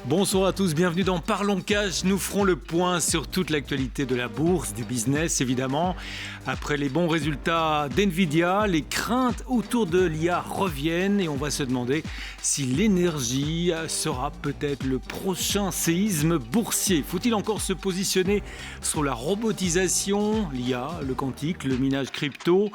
Bonsoir à tous, bienvenue dans Parlons Cash. Nous ferons le point sur toute l'actualité de la bourse, du business évidemment. Après les bons résultats d'NVIDIA, les craintes autour de l'IA reviennent et on va se demander si l'énergie sera peut-être le prochain séisme boursier. Faut-il encore se positionner sur la robotisation, l'IA, le quantique, le minage crypto?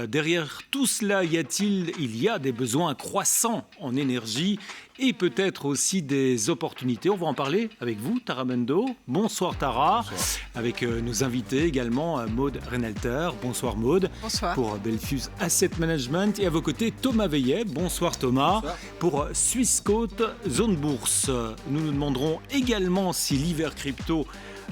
Derrière tout cela, il y a des besoins croissants en énergie et peut-être aussi des opportunités. On va en parler avec vous, Tara Mendo. Bonsoir Tara. Bonsoir. Avec nos invités également, Maud Reynalter. Bonsoir Maud. Bonsoir. Pour Belfius Asset Management. Et à vos côtés, Thomas Veillet. Bonsoir Thomas. Bonsoir. Pour Swissquote Zone Bourse. Nous nous demanderons également si l'hiver crypto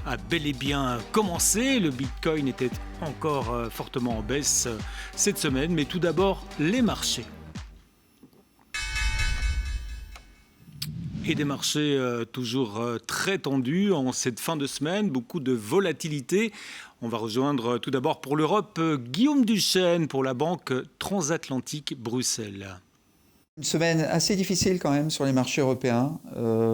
a bel et bien commencé. Le Bitcoin était encore fortement en baisse cette semaine. Mais tout d'abord, les marchés. Et des marchés toujours très tendus en cette fin de semaine, beaucoup de volatilité. On va rejoindre tout d'abord pour l'Europe Guillaume Duchesne pour la Banque Transatlantique Bruxelles. Une semaine assez difficile quand même sur les marchés européens.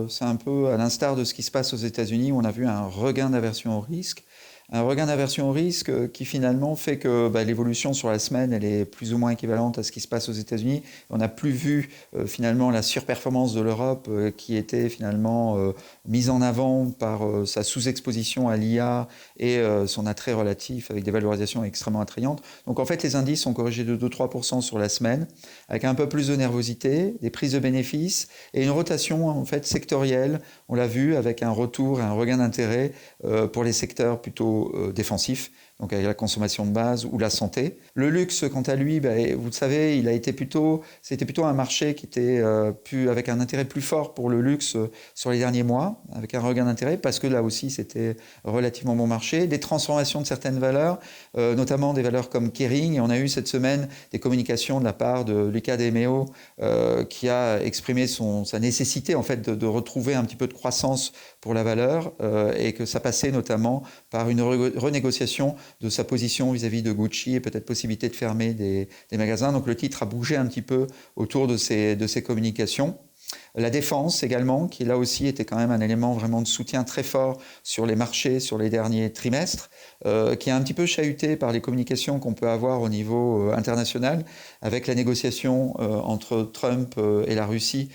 C'est un peu à l'instar de ce qui se passe aux États-Unis où on a vu un regain d'aversion au risque. Un regain d'aversion au risque qui finalement fait que l'évolution sur la semaine elle est plus ou moins équivalente à ce qui se passe aux États-Unis. On n'a plus vu finalement la surperformance de l'Europe qui était finalement mise en avant par sa sous-exposition à l'IA et son attrait relatif avec des valorisations extrêmement attrayantes. Donc en fait les indices ont corrigé de 2-3% sur la semaine avec un peu plus de nervosité, des prises de bénéfices et une rotation en fait sectorielle. On l'a vu avec un retour et un regain d'intérêt pour les secteurs plutôt défensifs, donc avec la consommation de base ou la santé. Le luxe, quant à lui, vous le savez, c'était plutôt un marché qui était avec un intérêt plus fort pour le luxe sur les derniers mois, avec un regain d'intérêt, parce que là aussi, c'était relativement bon marché. Des transformations de certaines valeurs, notamment des valeurs comme Kering. Et on a eu cette semaine des communications de la part de Luca De Meo, qui a exprimé sa nécessité en fait de retrouver un petit peu de croissance pour la valeur, et que ça passait notamment par une renégociation de sa position vis-à-vis de Gucci et peut-être possibilité de fermer des magasins. Donc le titre a bougé un petit peu autour de ces communications. La défense également, qui là aussi était quand même un élément vraiment de soutien très fort sur les marchés sur les derniers trimestres, qui est un petit peu chahuté par les communications qu'on peut avoir au niveau international, avec la négociation entre Trump et la Russie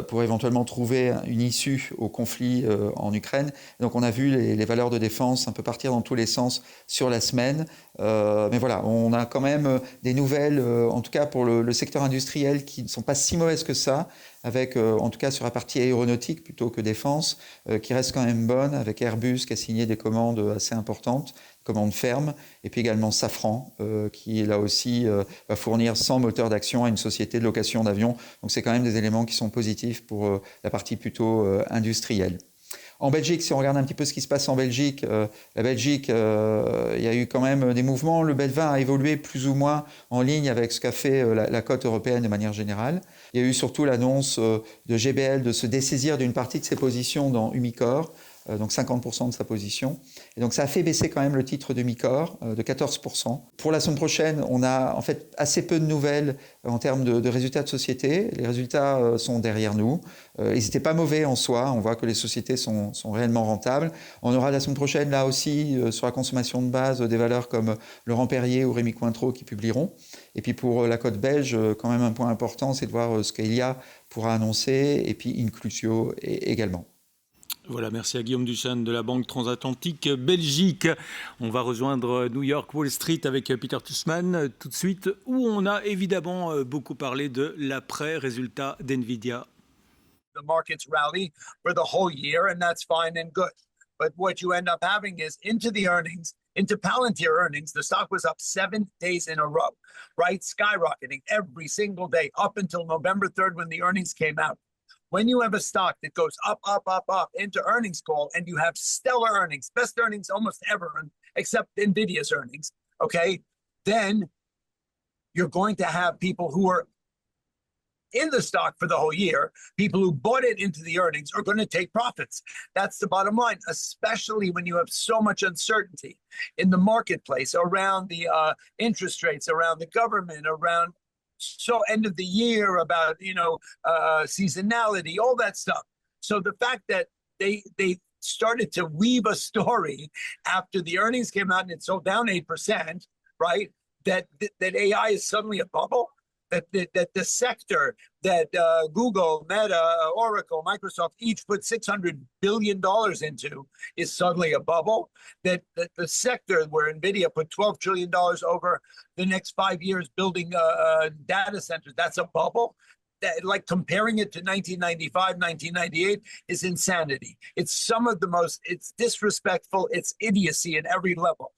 pour éventuellement trouver une issue au conflit en Ukraine. Donc on a vu les valeurs de défense un peu partir dans tous les sens sur la semaine. Mais voilà, on a quand même des nouvelles, en tout cas pour le secteur industriel, qui ne sont pas si mauvaises que ça, avec en tout cas sur la partie aéronautique plutôt que défense, qui reste quand même bonne, avec Airbus qui a signé des commandes assez importantes, commandes fermes, et puis également Safran, qui là aussi va fournir 100 moteurs d'action à une société de location d'avions. Donc c'est quand même des éléments qui sont positifs pour la partie plutôt industrielle. En Belgique, si on regarde un petit peu ce qui se passe en Belgique, la Belgique, il y a eu quand même des mouvements. Le BEL 20 a évolué plus ou moins en ligne avec ce qu'a fait la cote européenne de manière générale. Il y a eu surtout l'annonce de GBL de se dessaisir d'une partie de ses positions dans Umicore, donc 50% de sa position. Et donc ça a fait baisser quand même le titre d'Umicore de 14%. Pour la semaine prochaine, on a en fait assez peu de nouvelles en termes de résultats de société. Les résultats sont derrière nous. Ils n'étaient pas mauvais en soi. On voit que les sociétés sont réellement rentables. On aura la semaine prochaine, là aussi, sur la consommation de base, des valeurs comme Laurent Perrier ou Rémi Cointreau qui publieront. Et puis pour la cote belge, quand même un point important, c'est de voir ce qu'Elia pourra annoncer, et puis Inclusio également. Voilà, merci à Guillaume Duchesne de la Banque Transatlantique Belgique. On va rejoindre New York Wall Street avec Peter Tussman tout de suite, où on a évidemment beaucoup parlé de l'après-résultat d'NVIDIA. The markets rally for the whole year, and that's fine and good. But what you end up having is into Palantir earnings, the stock was up 7 days in a row, right? Skyrocketing every single day up until November 3rd when the earnings came out. When you have a stock that goes up, up, up, up into earnings call, and you have stellar earnings, best earnings almost ever, except NVIDIA's earnings, okay, then you're going to have people who are in the stock for the whole year, people who bought it into the earnings are going to take profits. That's the bottom line, especially when you have so much uncertainty in the marketplace around the interest rates, around the government, around end of the year, about seasonality, all that stuff. So the fact that they started to weave a story after the earnings came out and it's sold down 8%, right? That AI is suddenly a bubble, that the sector that Google, Meta, Oracle, Microsoft each put $600 billion into is suddenly a bubble, that the sector where NVIDIA put $12 trillion over the next 5 years building data centers, that's a bubble. That, like, comparing it to 1995, 1998 is insanity. It's it's disrespectful, it's idiocy at every level.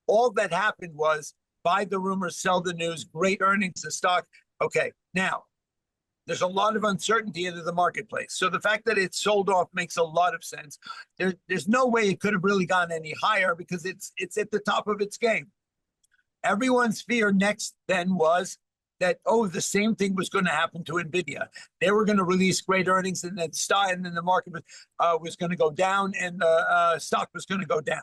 All that happened was buy the rumors, sell the news, great earnings, the stock. Okay, now, there's a lot of uncertainty into the marketplace. So the fact that it sold off makes a lot of sense. There's no way it could have really gone any higher because it's at the top of its game. Everyone's fear next then was that, the same thing was going to happen to NVIDIA. They were going to release great earnings and then the market was going to go down and the stock was going to go down.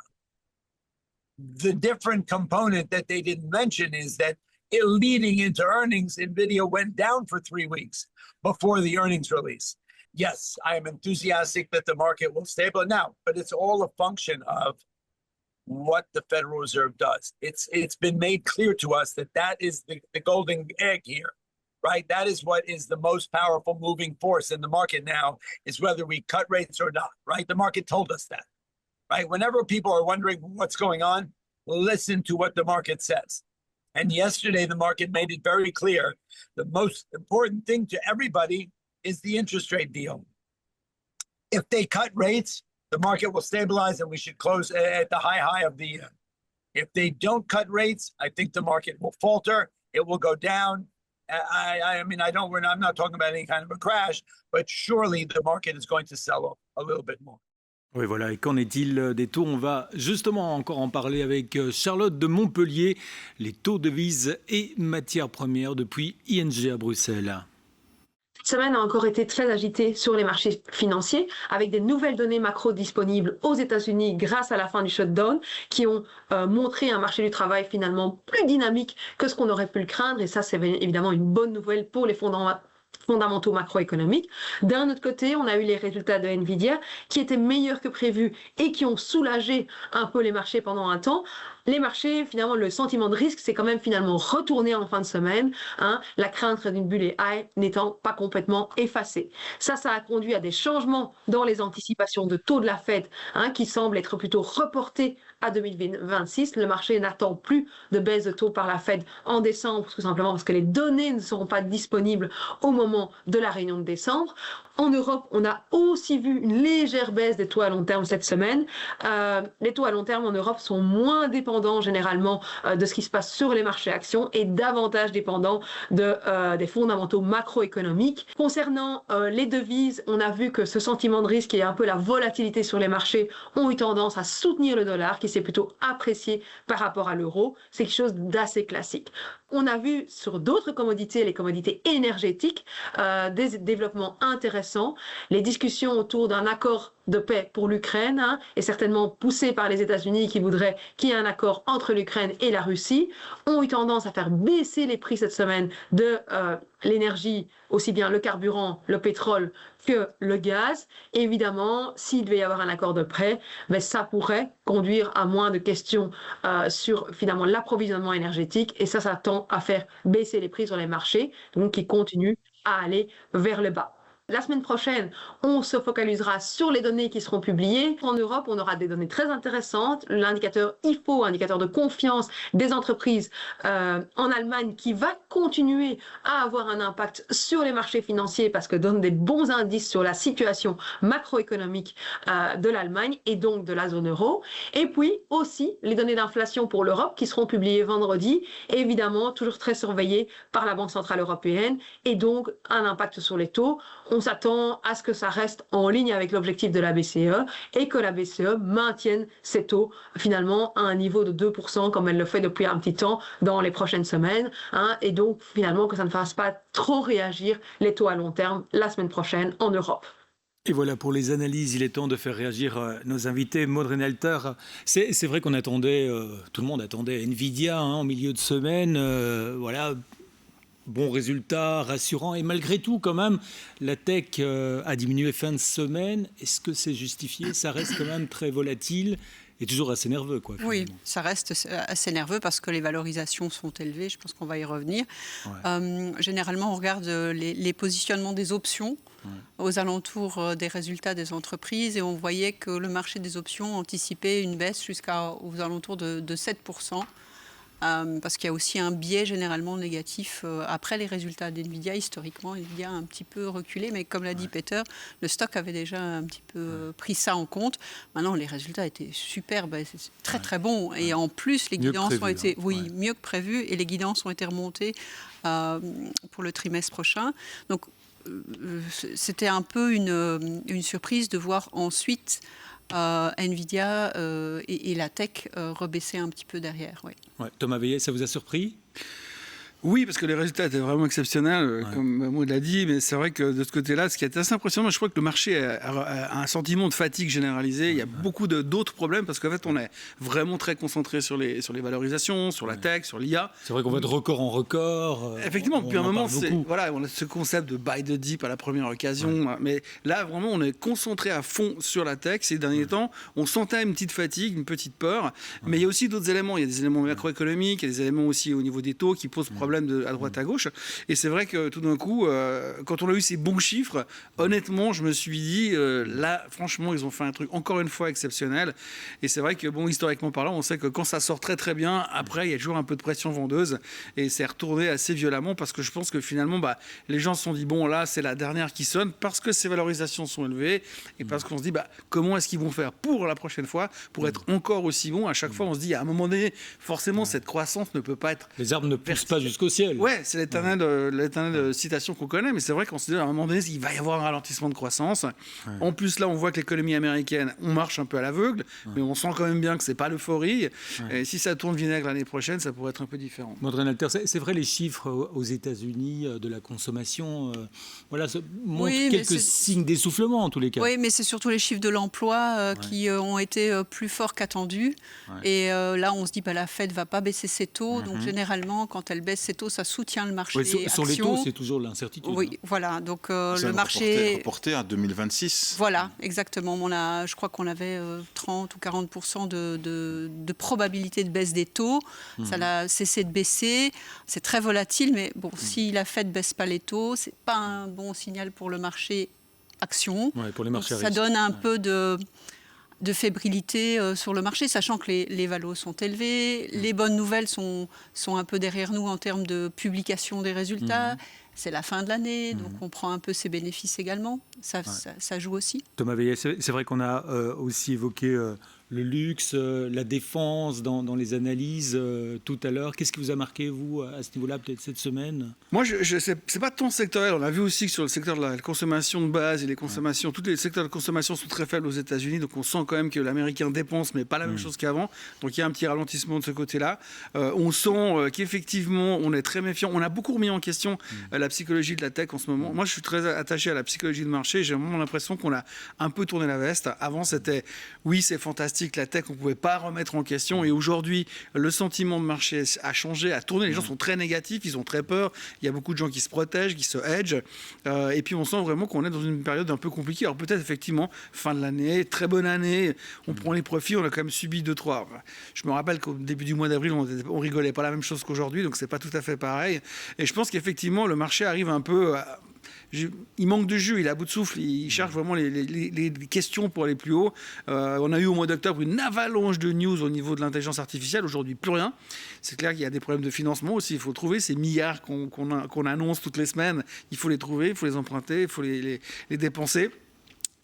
The different component that they didn't mention is that leading into earnings, NVIDIA went down for 3 weeks before the earnings release. Yes, I am enthusiastic that the market will stabilize now, but it's all a function of what the Federal Reserve does. It's been made clear to us that is the golden egg here, right? That is what is the most powerful moving force in the market now, is whether we cut rates or not, right? The market told us that, right? Whenever people are wondering what's going on, listen to what the market says. And yesterday, the market made it very clear the most important thing to everybody is the interest rate deal. If they cut rates, the market will stabilize and we should close at the high of the year. If they don't cut rates, I think the market will falter. It will go down. I'm not talking about any kind of a crash, but surely the market is going to sell off a little bit more. Oui, voilà. Et qu'en est-il des taux? On va justement encore en parler avec Charlotte de Montpellier, les taux, devises et matières premières depuis ING à Bruxelles. Cette semaine a encore été très agitée sur les marchés financiers, avec des nouvelles données macro disponibles aux États-Unis grâce à la fin du shutdown, qui ont montré un marché du travail finalement plus dynamique que ce qu'on aurait pu le craindre. Et ça, c'est évidemment une bonne nouvelle pour les fondamentaux macroéconomiques. D'un autre côté, on a eu les résultats de Nvidia qui étaient meilleurs que prévu et qui ont soulagé un peu les marchés pendant un temps. Les marchés, finalement, le sentiment de risque, c'est quand même finalement retourné en fin de semaine, la crainte d'une bulle AI n'étant pas complètement effacée. Ça a conduit à des changements dans les anticipations de taux de la Fed, qui semblent être plutôt reportés à 2026. Le marché n'attend plus de baisse de taux par la Fed en décembre, tout simplement parce que les données ne seront pas disponibles au moment de la réunion de décembre. En Europe, on a aussi vu une légère baisse des taux à long terme cette semaine. Les taux à long terme en Europe sont moins dépendants généralement de ce qui se passe sur les marchés actions et davantage dépendants des fondamentaux macroéconomiques. Concernant les devises, on a vu que ce sentiment de risque et un peu la volatilité sur les marchés ont eu tendance à soutenir le dollar qui s'est plutôt apprécié par rapport à l'euro. C'est quelque chose d'assez classique. On a vu sur d'autres commodités, les commodités énergétiques, des développements intéressants. Les discussions autour d'un accord de paix pour l'Ukraine et certainement poussées par les États-Unis qui voudraient qu'il y ait un accord entre l'Ukraine et la Russie ont eu tendance à faire baisser les prix cette semaine de l'énergie, aussi bien le carburant, le pétrole que le gaz. Évidemment, s'il devait y avoir un accord de paix, ça pourrait conduire à moins de questions sur finalement l'approvisionnement énergétique et ça tend à faire baisser les prix sur les marchés, donc qui continuent à aller vers le bas. La semaine prochaine, on se focalisera sur les données qui seront publiées. En Europe, on aura des données très intéressantes. L'indicateur IFO, indicateur de confiance des entreprises en Allemagne, qui va continuer à avoir un impact sur les marchés financiers parce que donne des bons indices sur la situation macroéconomique de l'Allemagne et donc de la zone euro. Et puis aussi les données d'inflation pour l'Europe qui seront publiées vendredi, évidemment toujours très surveillées par la Banque centrale européenne et donc un impact sur les taux. On on s'attend à ce que ça reste en ligne avec l'objectif de la BCE et que la BCE maintienne ses taux finalement à un niveau de 2% comme elle le fait depuis un petit temps dans les prochaines semaines, et donc finalement que ça ne fasse pas trop réagir les taux à long terme la semaine prochaine en Europe. Et voilà pour les analyses, il est temps de faire réagir nos invités. Maud Reynalter, c'est vrai qu'on attendait, tout le monde attendait Nvidia en milieu de semaine, voilà, bon résultat, rassurant, et malgré tout quand même, la tech a diminué fin de semaine. Est-ce que c'est justifié? Ça reste quand même très volatile et toujours assez nerveux, quoi. Oui, ça reste assez nerveux parce que les valorisations sont élevées. Je pense qu'on va y revenir. Ouais. Généralement, on regarde les positionnements des options aux alentours des résultats des entreprises et on voyait que le marché des options anticipait une baisse jusqu'aux alentours de 7%. Parce qu'il y a aussi un biais généralement négatif après les résultats d'NVIDIA. Historiquement, NVIDIA a un petit peu reculé, mais comme l'a dit Peter, le stock avait déjà un petit peu pris ça en compte. Maintenant, les résultats étaient superbes, c'est très très bon. Et en plus, les guidances ont été mieux que prévu et les guidances ont été remontées pour le trimestre prochain. Donc, c'était un peu une surprise de voir ensuite Nvidia et la tech rebaisser un petit peu derrière. Oui. Ouais. Thomas Veillet, ça vous a surpris ? Oui, parce que les résultats étaient vraiment exceptionnels, comme Maud l'a dit, mais c'est vrai que de ce côté-là, ce qui est assez impressionnant, je crois que le marché a un sentiment de fatigue généralisé. Il y a beaucoup d'autres problèmes, parce qu'en fait, on est vraiment très concentré sur les valorisations, sur la tech, sur l'IA. C'est vrai qu'on va de record en record. Effectivement, depuis un moment, voilà, on a ce concept de buy the dip à la première occasion, mais là, vraiment, on est concentré à fond sur la tech. Ces derniers temps, on sentait une petite fatigue, une petite peur, mais il y a aussi d'autres éléments. Il y a des éléments macroéconomiques, il y a des éléments aussi au niveau des taux qui posent problème à droite à gauche, et c'est vrai que tout d'un coup quand on a eu ces bons chiffres, honnêtement je me suis dit là franchement ils ont fait un truc encore une fois exceptionnel, et c'est vrai que bon, historiquement parlant, on sait que quand ça sort très très bien, après il y a toujours un peu de pression vendeuse et c'est retourné assez violemment, parce que je pense que finalement les gens se sont dit bon, là c'est la dernière qui sonne, parce que ces valorisations sont élevées et parce qu'on se dit comment est-ce qu'ils vont faire pour la prochaine fois pour être encore aussi bons. À chaque fois on se dit à un moment donné forcément cette croissance ne peut pas être, les arbres ne poussent pas jusqu'au ciel. Ouais, c'est l'éternelle citation qu'on connaît, mais c'est vrai qu'on se dit à un moment donné, il va y avoir un ralentissement de croissance. Ouais. En plus, là, on voit que l'économie américaine, on marche un peu à l'aveugle, mais on sent quand même bien que c'est pas l'euphorie. Et si ça tourne vinaigre l'année prochaine, ça pourrait être un peu différent. Maud Reynalter, c'est vrai, les chiffres aux États-Unis de la consommation, voilà, montrent quelques signes d'essoufflement en tous les cas. Oui, mais c'est surtout les chiffres de l'emploi qui ont été plus forts qu'attendus. Et là, on se dit la Fed va pas baisser ses taux, donc généralement, quand elle baisse ses taux, ça soutient le marché actions. Sur les taux, c'est toujours l'incertitude. Oui, voilà. Donc le marché reporté à 2026. Voilà, exactement. Je crois qu'on avait 30 ou 40% de probabilité de baisse des taux. Ça a cessé de baisser. C'est très volatile, mais bon, si la Fed baisse pas les taux, c'est pas un bon signal pour le marché action. Ouais, pour les marchés ça donne un peu de fébrilité sur le marché, sachant que les valos sont élevés, les bonnes nouvelles sont un peu derrière nous en termes de publication des résultats. C'est la fin de l'année, donc on prend un peu ses bénéfices également. Ça joue aussi. Thomas Veillet, c'est vrai qu'on a aussi évoqué le luxe, la défense dans les analyses tout à l'heure. Qu'est-ce qui vous a marqué, vous, à ce niveau-là, peut-être cette semaine ? Moi, c'est pas tant sectoriel. On a vu aussi que sur le secteur de la consommation de base et les consommations, tous les secteurs de consommation sont très faibles aux États-Unis, donc on sent quand même que l'Américain dépense, mais pas la même chose qu'avant. Donc il y a un petit ralentissement de ce côté-là. On sent qu'effectivement, on est très méfiant. On a beaucoup remis en question la psychologie de la tech en ce moment. Moi, je suis très attaché à la psychologie de marché. J'ai vraiment l'impression qu'on a un peu tourné la veste. Avant, c'était oui, c'est fantastique, la tech, on ne pouvait pas remettre en question. Et aujourd'hui, le sentiment de marché a changé, a tourné. Les gens sont très négatifs, ils ont très peur. Il y a beaucoup de gens qui se protègent, qui se hedgent. Et puis, on sent vraiment qu'on est dans une période un peu compliquée. Alors peut-être, effectivement, fin de l'année, très bonne année, on prend les profits, on a quand même subi 2-3. Je me rappelle qu'au début du mois d'avril, on rigolait pas la même chose qu'aujourd'hui, donc c'est pas tout à fait pareil. Et je pense qu'effectivement, le marché arrive un peu... il manque de jus, il est à bout de souffle, il cherche vraiment les questions pour aller plus haut. On a eu au mois d'octobre une avalanche de news au niveau de l'intelligence artificielle, aujourd'hui plus rien. C'est clair qu'il y a des problèmes de financement aussi, il faut trouver ces milliards qu'on annonce toutes les semaines, il faut les trouver, il faut les emprunter, il faut les dépenser.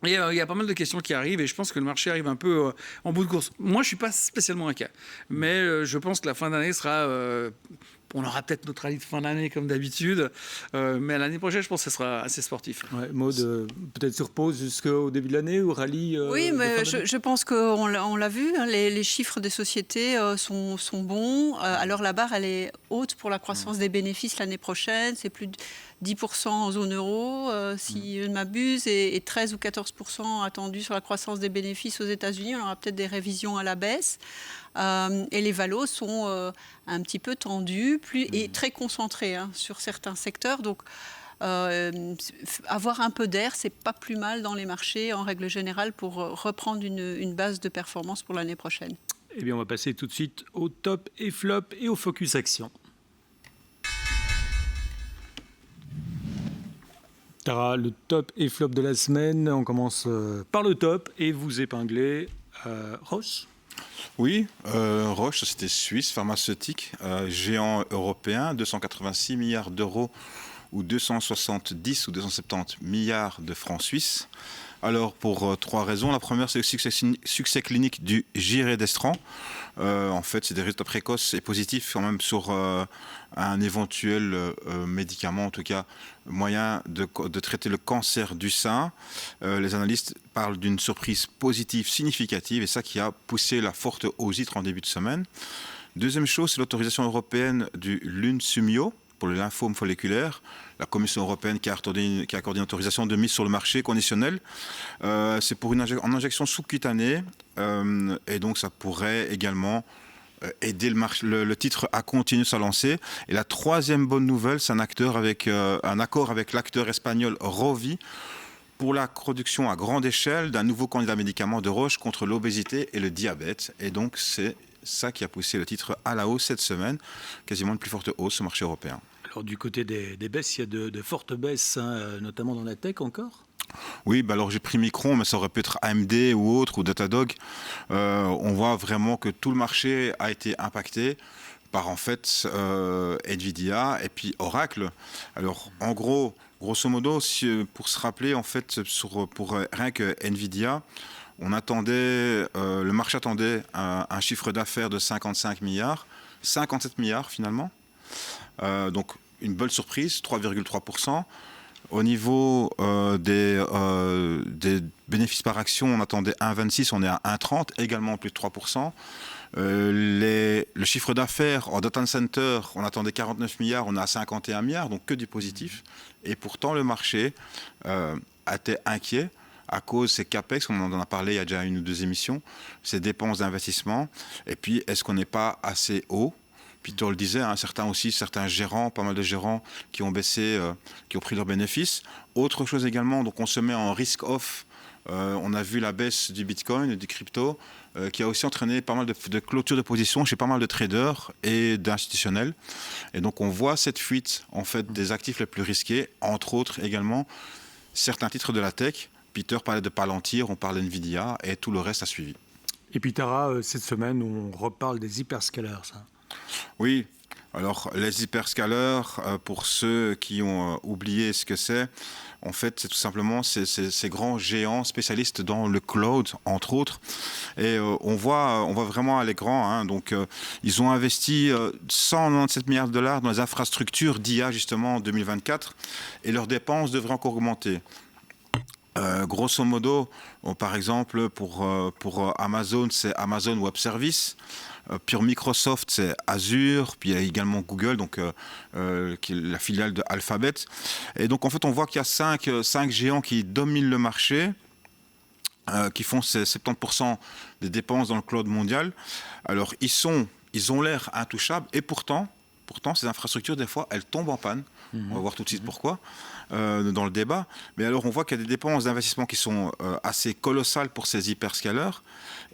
Et il y a pas mal de questions qui arrivent et je pense que le marché arrive un peu en bout de course. Moi, je ne suis pas spécialement inquiet, mais je pense que la fin d'année sera On aura peut-être notre rallye de fin d'année comme d'habitude, mais l'année prochaine, je pense que ce sera assez sportif. Ouais, Maud, peut-être sur pause jusqu'au début de l'année ou rallye Oui, de mais fin d'année je pense qu'on l'a vu, hein, les chiffres des sociétés sont bons. Alors la barre, elle est haute pour la croissance des bénéfices l'année prochaine. C'est plus de 10% en zone euro, si je ne m'abuse, et 13 ou 14% attendu sur la croissance des bénéfices aux États-Unis. On aura peut-être des révisions à la baisse. Et les valos sont un petit peu tendus et très concentrés sur certains secteurs. Donc, avoir un peu d'air, c'est pas plus mal dans les marchés en règle générale pour reprendre une base de performance pour l'année prochaine. Eh bien, on va passer tout de suite au top et flop et au focus action. Tara, le top et flop de la semaine. On commence par le top et vous épinglez Roche. Oui, Roche, société suisse, pharmaceutique, géant européen, 286 milliards d'euros ou 270 ou 270 milliards de francs suisses. Alors, pour 3 raisons. La première, c'est le succès clinique du giredestrant. En fait, c'est des résultats précoces et positifs quand même sur un éventuel médicament, en tout cas moyen de traiter le cancer du sein. Les analystes parlent d'une surprise positive significative et ça qui a poussé la forte hausse en début de semaine. Deuxième chose, c'est l'autorisation européenne du Lunsumio pour le lymphome folliculaire. La Commission européenne qui a accordé une autorisation de mise sur le marché conditionnelle. C'est pour une injection sous-cutanée et donc ça pourrait également aider le titre à continuer sa lancée. Et la troisième bonne nouvelle, c'est un accord avec l'acteur espagnol Rovi pour la production à grande échelle d'un nouveau candidat médicament de Roche contre l'obésité et le diabète. Et donc c'est ça qui a poussé le titre à la hausse cette semaine, quasiment une plus forte hausse au marché européen. Alors du côté des baisses, il y a de fortes baisses, notamment dans la tech encore. Oui, alors j'ai pris Micron, mais ça aurait pu être AMD ou autre, ou Datadog. On voit vraiment que tout le marché a été impacté par en fait Nvidia et puis Oracle. Alors en grosso modo, pour se rappeler en fait pour rien que Nvidia, le marché attendait un chiffre d'affaires de 55 milliards, 57 milliards finalement. Donc une belle surprise, 3,3%. Au niveau des bénéfices par action, on attendait 1,26, on est à 1,30, également plus de 3%. Le chiffre d'affaires en data center, on attendait 49 milliards, on est à 51 milliards, donc que du positif. Et pourtant, le marché était inquiet à cause de ces capex, on en a parlé il y a déjà 1 ou 2 émissions, ces dépenses d'investissement. Et puis, est-ce qu'on n'est pas assez haut ? Peter le disait, certains gérants, pas mal de gérants qui ont baissé, qui ont pris leurs bénéfices. Autre chose également, donc on se met en risk-off. On a vu la baisse du Bitcoin, du crypto, qui a aussi entraîné pas mal de clôture de position chez pas mal de traders et d'institutionnels. Et donc on voit cette fuite en fait des actifs les plus risqués, entre autres également certains titres de la tech. Peter parlait de Palantir, on parle d'Nvidia et tout le reste a suivi. Et puis Tara, cette semaine, on reparle des hyperscalers. Oui, alors les hyperscalers, pour ceux qui ont oublié ce que c'est, en fait, c'est tout simplement ces grands géants spécialistes dans le cloud, entre autres. Et on voit vraiment aller grand. Donc, ils ont investi 197 milliards de dollars dans les infrastructures d'IA, justement, en 2024. Et leurs dépenses devraient encore augmenter. Grosso modo, par exemple, pour Amazon, c'est Amazon Web Services. Pour Microsoft, c'est Azure, puis il y a également Google, donc qui est la filiale de Alphabet. Et donc en fait, on voit qu'il y a 5 géants qui dominent le marché, qui font 70% des dépenses dans le cloud mondial. Alors ils ont l'air intouchables, et pourtant, ces infrastructures, des fois, elles tombent en panne. On va voir tout de suite pourquoi dans le débat. Mais alors, on voit qu'il y a des dépenses d'investissement qui sont assez colossales pour ces hyperscalers.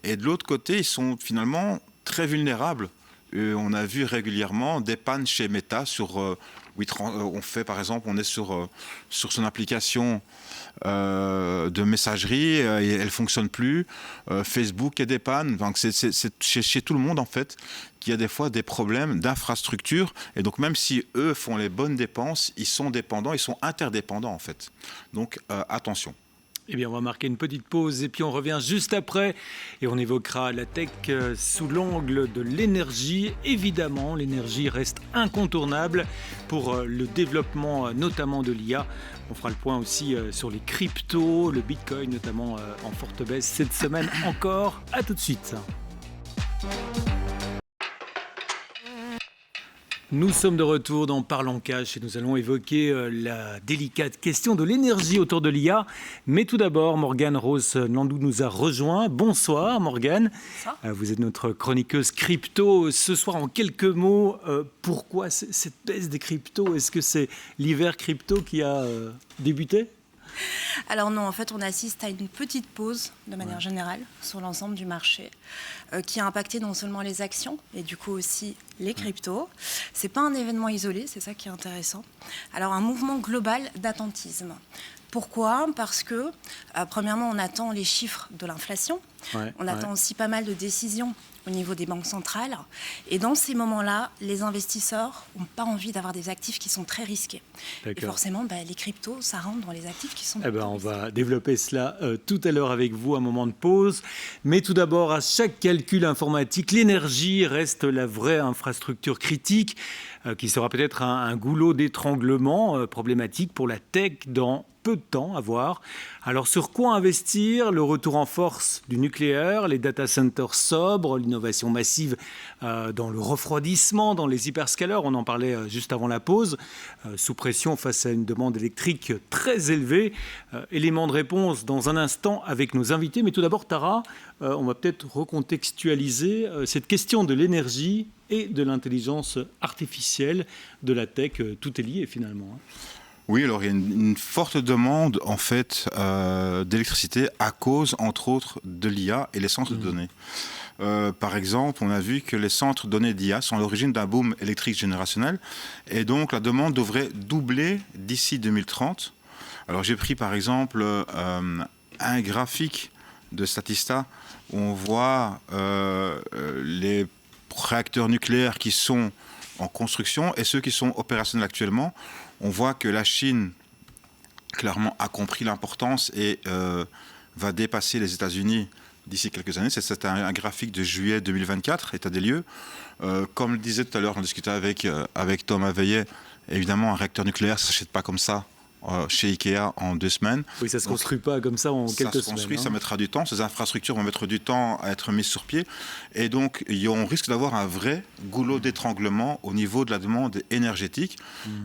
Et de l'autre côté, ils sont finalement très vulnérables. On a vu régulièrement des pannes chez Meta on est sur son application de messagerie et elle fonctionne plus. Facebook a des pannes. Donc c'est chez tout le monde en fait qu'il y a des fois des problèmes d'infrastructure. Et donc même si eux font les bonnes dépenses, ils sont interdépendants en fait. Donc attention. Eh bien, on va marquer une petite pause et puis on revient juste après et on évoquera la tech sous l'angle de l'énergie. Évidemment, l'énergie reste incontournable pour le développement notamment de l'IA. On fera le point aussi sur les cryptos, le Bitcoin notamment en forte baisse cette semaine encore. À tout de suite. Nous sommes de retour dans Parlons Cash et nous allons évoquer la délicate question de l'énergie autour de l'IA. Mais tout d'abord, Morgane Rose Landou nous a rejoint. Bonsoir Morgane. Vous êtes notre chroniqueuse crypto. Ce soir, en quelques mots, pourquoi cette baisse des cryptos? Est-ce que c'est l'hiver crypto qui a débuté? Alors non, en fait, on assiste à une petite pause, de manière générale, sur l'ensemble du marché, qui a impacté non seulement les actions, et du coup aussi les cryptos. C'est pas un événement isolé, c'est ça qui est intéressant. Alors, un mouvement global d'attentisme. Pourquoi? Parce que, premièrement, on attend les chiffres de l'inflation. On attend aussi pas mal de décisions au niveau des banques centrales. Et dans ces moments-là, les investisseurs n'ont pas envie d'avoir des actifs qui sont très risqués. Et forcément, les cryptos, ça rentre dans les actifs qui sont on va développer cela tout à l'heure avec vous, un moment de pause. Mais tout d'abord, à chaque calcul informatique, l'énergie reste la vraie infrastructure critique qui sera peut-être un goulot d'étranglement problématique pour la tech dans peu de temps à voir. Alors sur quoi investir? Le retour en force du nucléaire, les data centers sobres, l'innovation massive dans le refroidissement, dans les hyperscalers, on en parlait juste avant la pause, sous pression face à une demande électrique très élevée. Élément de réponse dans un instant avec nos invités. Mais tout d'abord, Tara, on va peut-être recontextualiser cette question de l'énergie et de l'intelligence artificielle, de la tech. Tout est lié finalement. Oui, alors il y a une forte demande en fait d'électricité à cause, entre autres, de l'IA et les centres de données. Par exemple, on a vu que les centres de données d'IA sont à l'origine d'un boom électrique générationnel et donc la demande devrait doubler d'ici 2030. Alors j'ai pris par exemple un graphique de Statista où on voit les réacteurs nucléaires qui sont en construction et ceux qui sont opérationnels actuellement. On voit que la Chine, clairement, a compris l'importance et va dépasser les États-Unis d'ici quelques années. C'est un graphique de juillet 2024, état des lieux. Comme le disait tout à l'heure, on discutait avec Thomas Veillet, évidemment, un réacteur nucléaire, ça ne s'achète pas comme ça chez Ikea en 2 semaines. Oui, ça ne se construit pas comme ça en quelques semaines. Ça se construit, ça mettra du temps. Ces infrastructures vont mettre du temps à être mises sur pied. Et donc, on risque d'avoir un vrai goulot d'étranglement au niveau de la demande énergétique.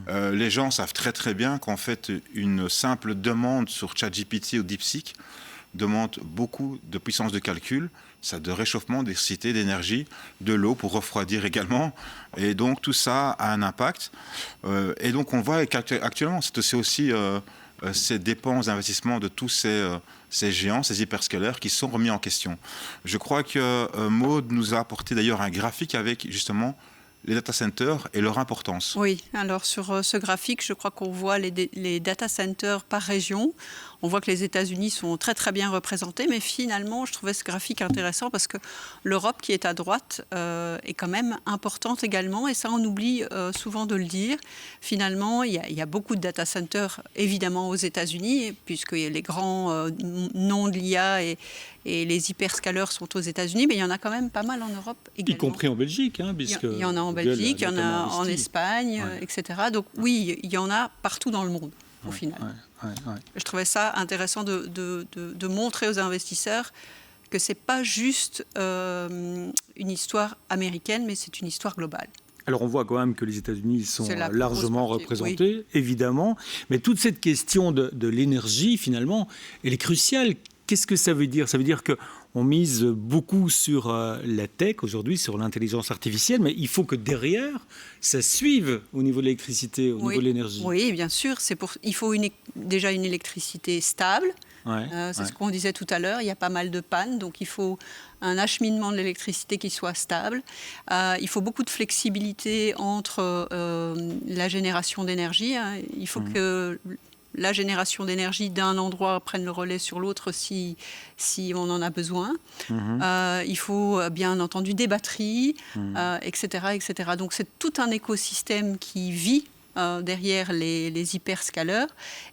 Les gens savent très très bien qu'en fait, une simple demande sur ChatGPT ou DeepSeek demande beaucoup de puissance de calcul, ça de réchauffement, d'électricité, d'énergie, de l'eau pour refroidir également. Et donc tout ça a un impact. Et donc on voit qu'actuellement, c'est aussi ces dépenses d'investissement de tous ces géants, ces hyperscalers qui sont remis en question. Je crois que Maud nous a apporté d'ailleurs un graphique avec justement les data centers et leur importance. Oui, alors sur ce graphique, je crois qu'on voit les data centers par région. On voit que les États-Unis sont très très bien représentés, mais finalement, je trouvais ce graphique intéressant parce que l'Europe qui est à droite est quand même importante également, et ça on oublie souvent de le dire. Finalement, il y a beaucoup de data centers évidemment aux États-Unis, puisque les grands noms de l'IA et les hyperscalers sont aux États-Unis, mais il y en a quand même pas mal en Europe également. Y compris en Belgique, puisque il y en a en Belgique, il y en a en Espagne, etc. Donc oui, il y en a partout dans le monde, au final. Je trouvais ça intéressant de montrer aux investisseurs que ce n'est pas juste une histoire américaine, mais c'est une histoire globale. Alors on voit quand même que les États-Unis sont largement représentés, évidemment. Mais toute cette question de l'énergie, finalement, elle est cruciale. Qu'est-ce que ça veut dire? Ça veut dire qu'on mise beaucoup sur la tech aujourd'hui, sur l'intelligence artificielle, mais il faut que derrière, ça suive au niveau de l'électricité, au niveau de l'énergie. Oui, bien sûr. Il faut déjà une électricité stable. C'est ce qu'on disait tout à l'heure. Il y a pas mal de pannes, donc il faut un acheminement de l'électricité qui soit stable. Il faut beaucoup de flexibilité entre la génération d'énergie. Il faut que la génération d'énergie d'un endroit prenne le relais sur l'autre si on en a besoin. Il faut bien entendu des batteries, etc., etc. Donc c'est tout un écosystème qui vit derrière les hyperscalers.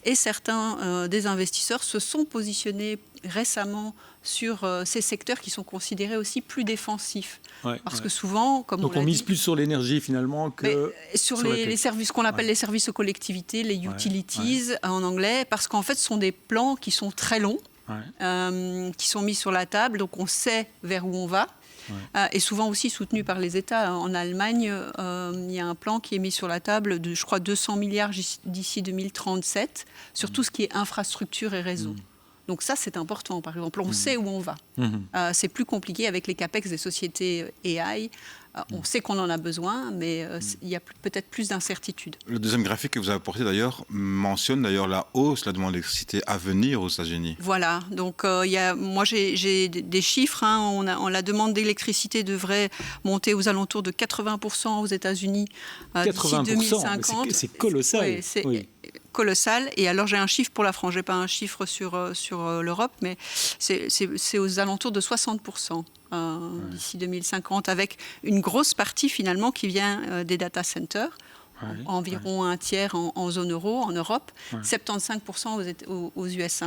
Et certains des investisseurs se sont positionnés récemment sur ces secteurs qui sont considérés aussi plus défensifs. Parce que souvent, comme donc on mise plus sur l'énergie finalement que sur les services qu'on appelle les services aux collectivités, les utilities en anglais, parce qu'en fait, ce sont des plans qui sont très longs, qui sont mis sur la table, donc on sait vers où on va. Et souvent aussi soutenu par les États. En Allemagne, il y a un plan qui est mis sur la table de, je crois, 200 milliards d'ici 2037 sur tout ce qui est infrastructure et réseau. Donc ça, c'est important, par exemple. On sait où on va. C'est plus compliqué avec les CAPEX des sociétés AI. On sait qu'on en a besoin, mais il y a peut-être plus d'incertitudes. Le deuxième graphique que vous avez apporté d'ailleurs mentionne d'ailleurs la hausse de la demande d'électricité à venir aux États-Unis. Voilà, donc moi j'ai des chiffres. La demande d'électricité devrait monter aux alentours de 80% aux États-Unis d'ici 2050. C'est colossal. C'est colossal. Et alors j'ai un chiffre pour la France, j'ai pas un chiffre sur l'Europe, mais c'est aux alentours de 60%. D'ici 2050, avec une grosse partie finalement qui vient des data centers, environ un tiers en zone euro, en Europe, 75% aux US.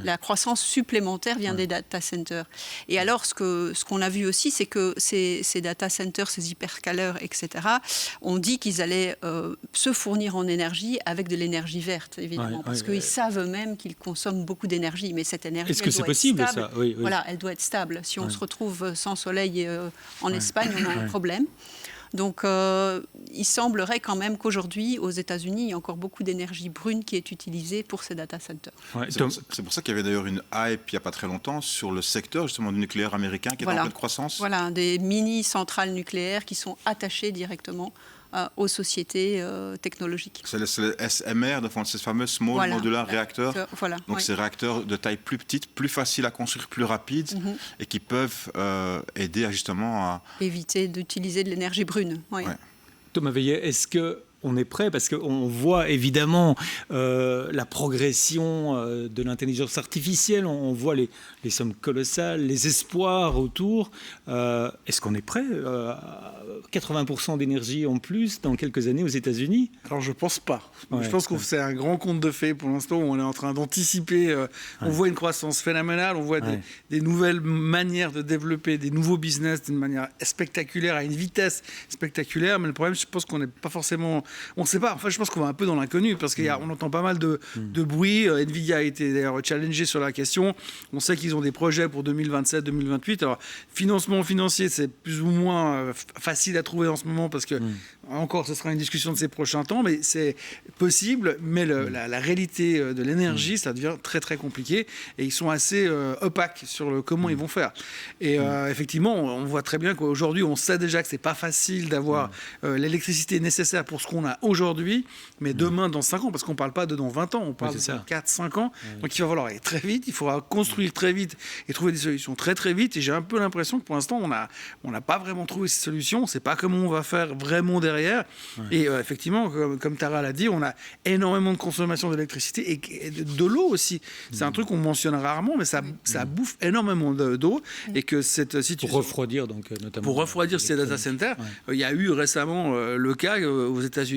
La croissance supplémentaire vient des data centers. Et alors, ce qu'on a vu aussi, c'est que ces data centers, ces hyperscalers, etc., on dit qu'ils allaient se fournir en énergie avec de l'énergie verte, évidemment, parce qu'ils savent eux-mêmes qu'ils consomment beaucoup d'énergie. Mais cette énergie, est-ce que c'est possible, ça ? Voilà, elle doit être stable. Si on se retrouve sans soleil en Espagne, on a un problème. Donc, il semblerait quand même qu'aujourd'hui, aux États-Unis, il y a encore beaucoup d'énergie brune qui est utilisée pour ces data centers. C'est pour ça qu'il y avait d'ailleurs une hype il n'y a pas très longtemps sur le secteur justement du nucléaire américain qui est en pleine croissance. Voilà, des mini-centrales nucléaires qui sont attachées directement aux sociétés technologiques. C'est le SMR, ces fameux Small Modular Reactors. Donc ces réacteurs de taille plus petite, plus faciles à construire, plus rapides et qui peuvent aider justement à éviter d'utiliser de l'énergie brune. Thomas Veillet, est-ce qu'on est prêt ? Parce qu'on voit évidemment la progression de l'intelligence artificielle, on voit les sommes colossales, les espoirs autour. Est-ce qu'on est prêt ? 80% d'énergie en plus dans quelques années aux États-Unis ? Alors je ne pense pas. Je pense que c'est un grand conte de fées pour l'instant où on est en train d'anticiper. On voit une croissance phénoménale, on voit des nouvelles manières de développer des nouveaux business d'une manière spectaculaire, à une vitesse spectaculaire. Mais le problème, je pense qu'on n'est pas forcément... On ne sait pas. Enfin, je pense qu'on va un peu dans l'inconnu parce qu'on entend pas mal de bruit. Nvidia a été d'ailleurs challengé sur la question. On sait qu'ils ont des projets pour 2027-2028. Alors, financement financier, c'est plus ou moins facile à trouver en ce moment parce que, encore, ce sera une discussion de ces prochains temps, mais c'est possible. Mais la réalité de l'énergie, ça devient très, très compliqué. Et ils sont assez opaques sur comment ils vont faire. Et effectivement, on voit très bien qu'aujourd'hui, on sait déjà que c'est pas facile d'avoir l'électricité nécessaire pour ce qu'on a aujourd'hui, mais demain, dans 5 ans, parce qu'on ne parle pas de dans 20 ans, on parle de 4-5 ans. Donc il va falloir aller très vite, il faudra construire très vite et trouver des solutions très très vite. Et j'ai un peu l'impression que pour l'instant, on n'a pas vraiment trouvé ces solutions, on ne sait pas comment on va faire vraiment derrière. Et effectivement, comme Tara l'a dit, on a énormément de consommation d'électricité et de l'eau aussi. C'est un truc qu'on mentionne rarement, mais ça bouffe énormément d'eau. Et que cette situation... Pour refroidir, donc, notamment. Pour refroidir ces data centers. Il y a eu récemment le cas aux États-Unis.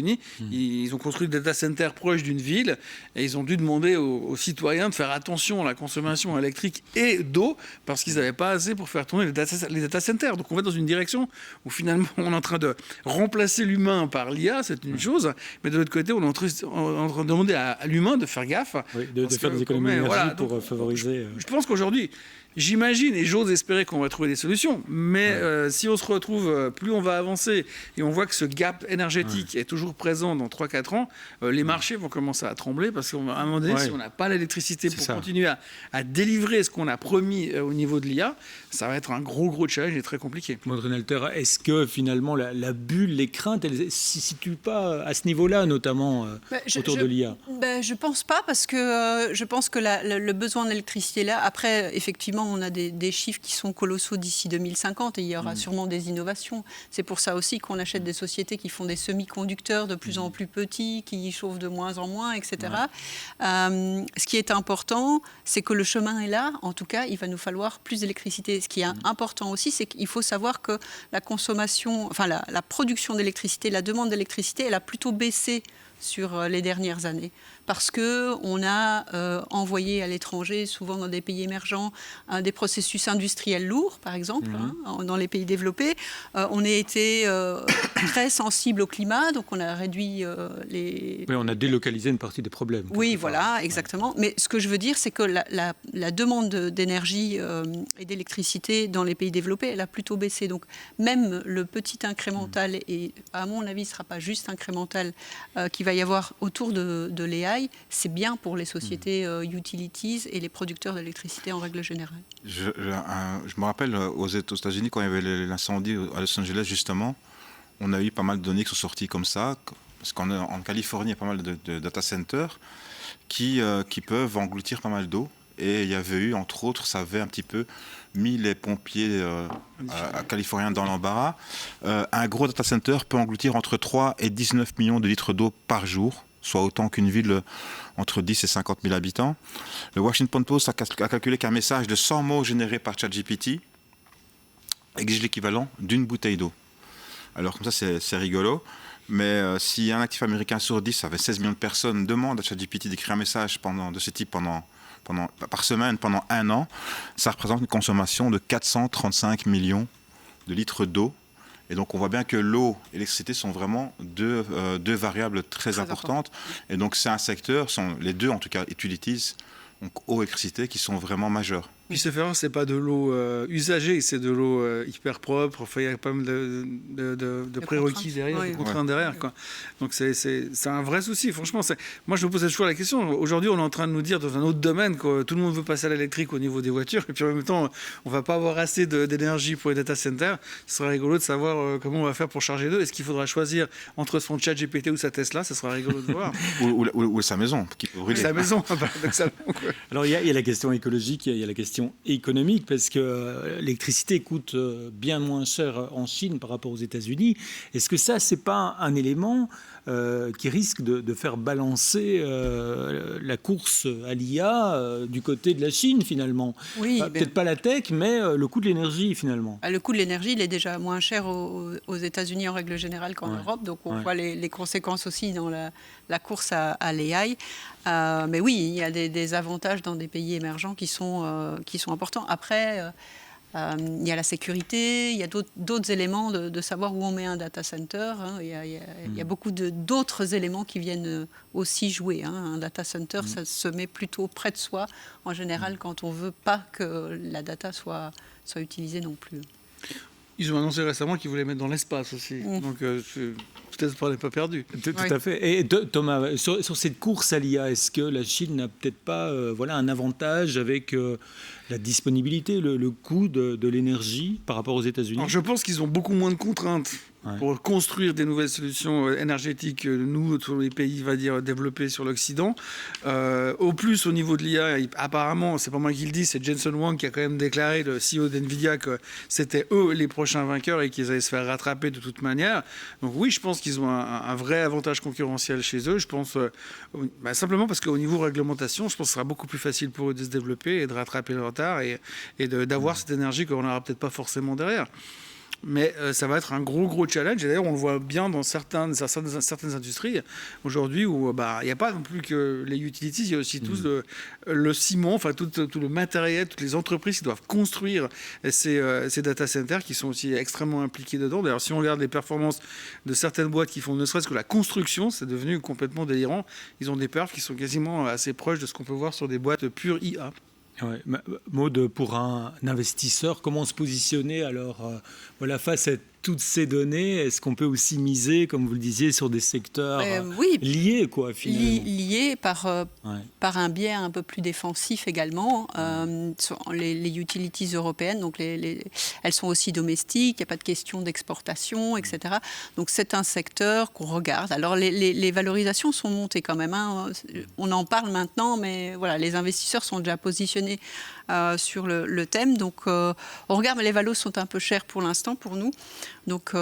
Ils ont construit des data centers proches d'une ville et ils ont dû demander aux citoyens de faire attention à la consommation électrique et d'eau parce qu'ils n'avaient pas assez pour faire tourner les data centers. Donc on va dans une direction où finalement on est en train de remplacer l'humain par l'IA, c'est une chose, mais de l'autre côté on est en train de demander à l'humain de faire gaffe. De faire des économies d'énergie pour favoriser... Je pense qu'aujourd'hui, j'imagine et j'ose espérer qu'on va trouver des solutions, mais si on se retrouve, plus on va avancer et on voit que ce gap énergétique est toujours présent dans 3-4 ans, les marchés vont commencer à trembler parce qu'à un moment donné, si on n'a pas l'électricité pour continuer à délivrer ce qu'on a promis au niveau de l'IA, ça va être un gros challenge et très compliqué. Maud Reinalter, est-ce que finalement la bulle, les craintes, elles ne se situent pas à ce niveau-là, notamment autour de l'IA ? Je ne pense pas parce que je pense que le besoin d'électricité là, après, effectivement, évidemment, on a des chiffres qui sont colossaux d'ici 2050 et il y aura sûrement des innovations. C'est pour ça aussi qu'on achète des sociétés qui font des semi-conducteurs de plus en plus petits, qui chauffent de moins en moins, etc. Ce qui est important, c'est que le chemin est là. En tout cas, il va nous falloir plus d'électricité. Ce qui est important aussi, c'est qu'il faut savoir que la consommation, enfin la production d'électricité, la demande d'électricité, elle a plutôt baissé sur les dernières années. Parce qu'on a envoyé à l'étranger, souvent dans des pays émergents, des processus industriels lourds, par exemple, dans les pays développés. On a été très sensible au climat, donc on a réduit les... Oui, on a délocalisé une partie des problèmes. Oui, voilà, exactement. Mais ce que je veux dire, c'est que la demande d'énergie et d'électricité dans les pays développés, elle a plutôt baissé. Donc même le petit incrémental, et à mon avis, ce ne sera pas juste incrémental, qu'il va y avoir autour de l'EA, c'est bien pour les sociétés utilities et les producteurs d'électricité en règle générale. Je me rappelle aux États-Unis, quand il y avait l'incendie à Los Angeles, justement, on a eu pas mal de données qui sont sorties comme ça, parce qu'en Californie, il y a pas mal de data centers qui peuvent engloutir pas mal d'eau. Et il y avait eu, entre autres, ça avait un petit peu mis les pompiers californiens dans l'embarras. Un gros data center peut engloutir entre 3 et 19 millions de litres d'eau par jour, soit autant qu'une ville entre 10 et 50 000 habitants. Le Washington Post a calculé qu'un message de 100 mots généré par ChatGPT exige l'équivalent d'une bouteille d'eau. Alors comme ça, c'est rigolo. Mais si un actif américain sur 10, ça fait 16 millions de personnes, demandent à ChatGPT d'écrire un message de ce type par semaine pendant 1 an, ça représente une consommation de 435 millions de litres d'eau. Et donc, on voit bien que l'eau et l'électricité sont vraiment deux variables très importantes. Et donc, c'est un secteur, les deux en tout cas, utilities, donc eau et électricité, qui sont vraiment majeurs. Puis c'est pas de l'eau usagée, c'est de l'eau hyper propre. Enfin, il y a pas mal de prérequis derrière, de contraintes derrière, quoi. Donc c'est un vrai souci. Franchement, moi je me posais toujours la question. Aujourd'hui, on est en train de nous dire dans un autre domaine que tout le monde veut passer à l'électrique au niveau des voitures, et puis en même temps, on va pas avoir assez d'énergie pour les data centers. Ce serait rigolo de savoir comment on va faire pour charger d'eux. Est-ce qu'il faudra choisir entre son ChatGPT ou sa Tesla? Ça sera rigolo de voir. ou sa maison, qui peut brûler. Sa maison, paradoxalement. Alors il y a la question écologique, il y a la question économique, parce que l'électricité coûte bien moins cher en Chine par rapport aux États-Unis. Est-ce que ça, c'est pas un élément qui risque de faire balancer la course à l'IA du côté de la Chine, finalement? Oui, peut-être pas la tech, mais le coût de l'énergie, finalement. Le coût de l'énergie, il est déjà moins cher aux États-Unis en règle générale qu'en Europe, donc on voit les conséquences aussi dans la course à l'AI. Mais oui, il y a des avantages dans des pays émergents qui sont importants. Après, il y a la sécurité, il y a d'autres éléments de savoir où on met un data center. Il y a beaucoup d'autres éléments qui viennent aussi jouer. Un data center, ça se met plutôt près de soi, en général, quand on ne veut pas que la data soit utilisée non plus. Ils ont annoncé récemment qu'ils voulaient mettre dans l'espace aussi. Donc peut-être pas n'est pas perdu. Tout à fait. Et Thomas, sur cette course à l'IA, est-ce que la Chine n'a peut-être pas un avantage avec la disponibilité, le coût de l'énergie par rapport aux États-Unis? Alors, je pense qu'ils ont beaucoup moins de contraintes pour construire des nouvelles solutions énergétiques, nous, tous les pays, développés sur l'Occident. Au plus, au niveau de l'IA, apparemment, c'est pas moi qui le dis, c'est Jensen Huang qui a quand même déclaré, le CEO d'NVIDIA, que c'était eux les prochains vainqueurs et qu'ils allaient se faire rattraper de toute manière. Donc oui, je pense qu'ils ont un vrai avantage concurrentiel chez eux. Je pense simplement parce qu'au niveau réglementation, je pense que ce sera beaucoup plus facile pour eux de se développer et de rattraper le retard et d'avoir cette énergie qu'on n'aura peut-être pas forcément derrière. Mais ça va être un gros challenge. Et d'ailleurs, on le voit bien dans certaines industries aujourd'hui où il n'y a pas non plus que les utilities, il y a aussi tout le ciment, enfin tout le matériel, toutes les entreprises qui doivent construire ces data centers qui sont aussi extrêmement impliqués dedans. D'ailleurs, si on regarde les performances de certaines boîtes qui font ne serait-ce que la construction, c'est devenu complètement délirant. Ils ont des perfs qui sont quasiment assez proches de ce qu'on peut voir sur des boîtes pure IA. Ouais. Maud, pour un investisseur, comment se positionner alors face à toutes ces données? Est-ce qu'on peut aussi miser, comme vous le disiez, sur des secteurs liés, finalement liés par un biais un peu plus défensif également. Les utilities européennes, donc elles sont aussi domestiques, il n'y a pas de question d'exportation, etc. Donc c'est un secteur qu'on regarde. Alors les valorisations sont montées quand même. On en parle maintenant, mais les investisseurs sont déjà positionnés sur le thème. Donc, on regarde, mais les valos sont un peu chers pour l'instant pour nous. Donc,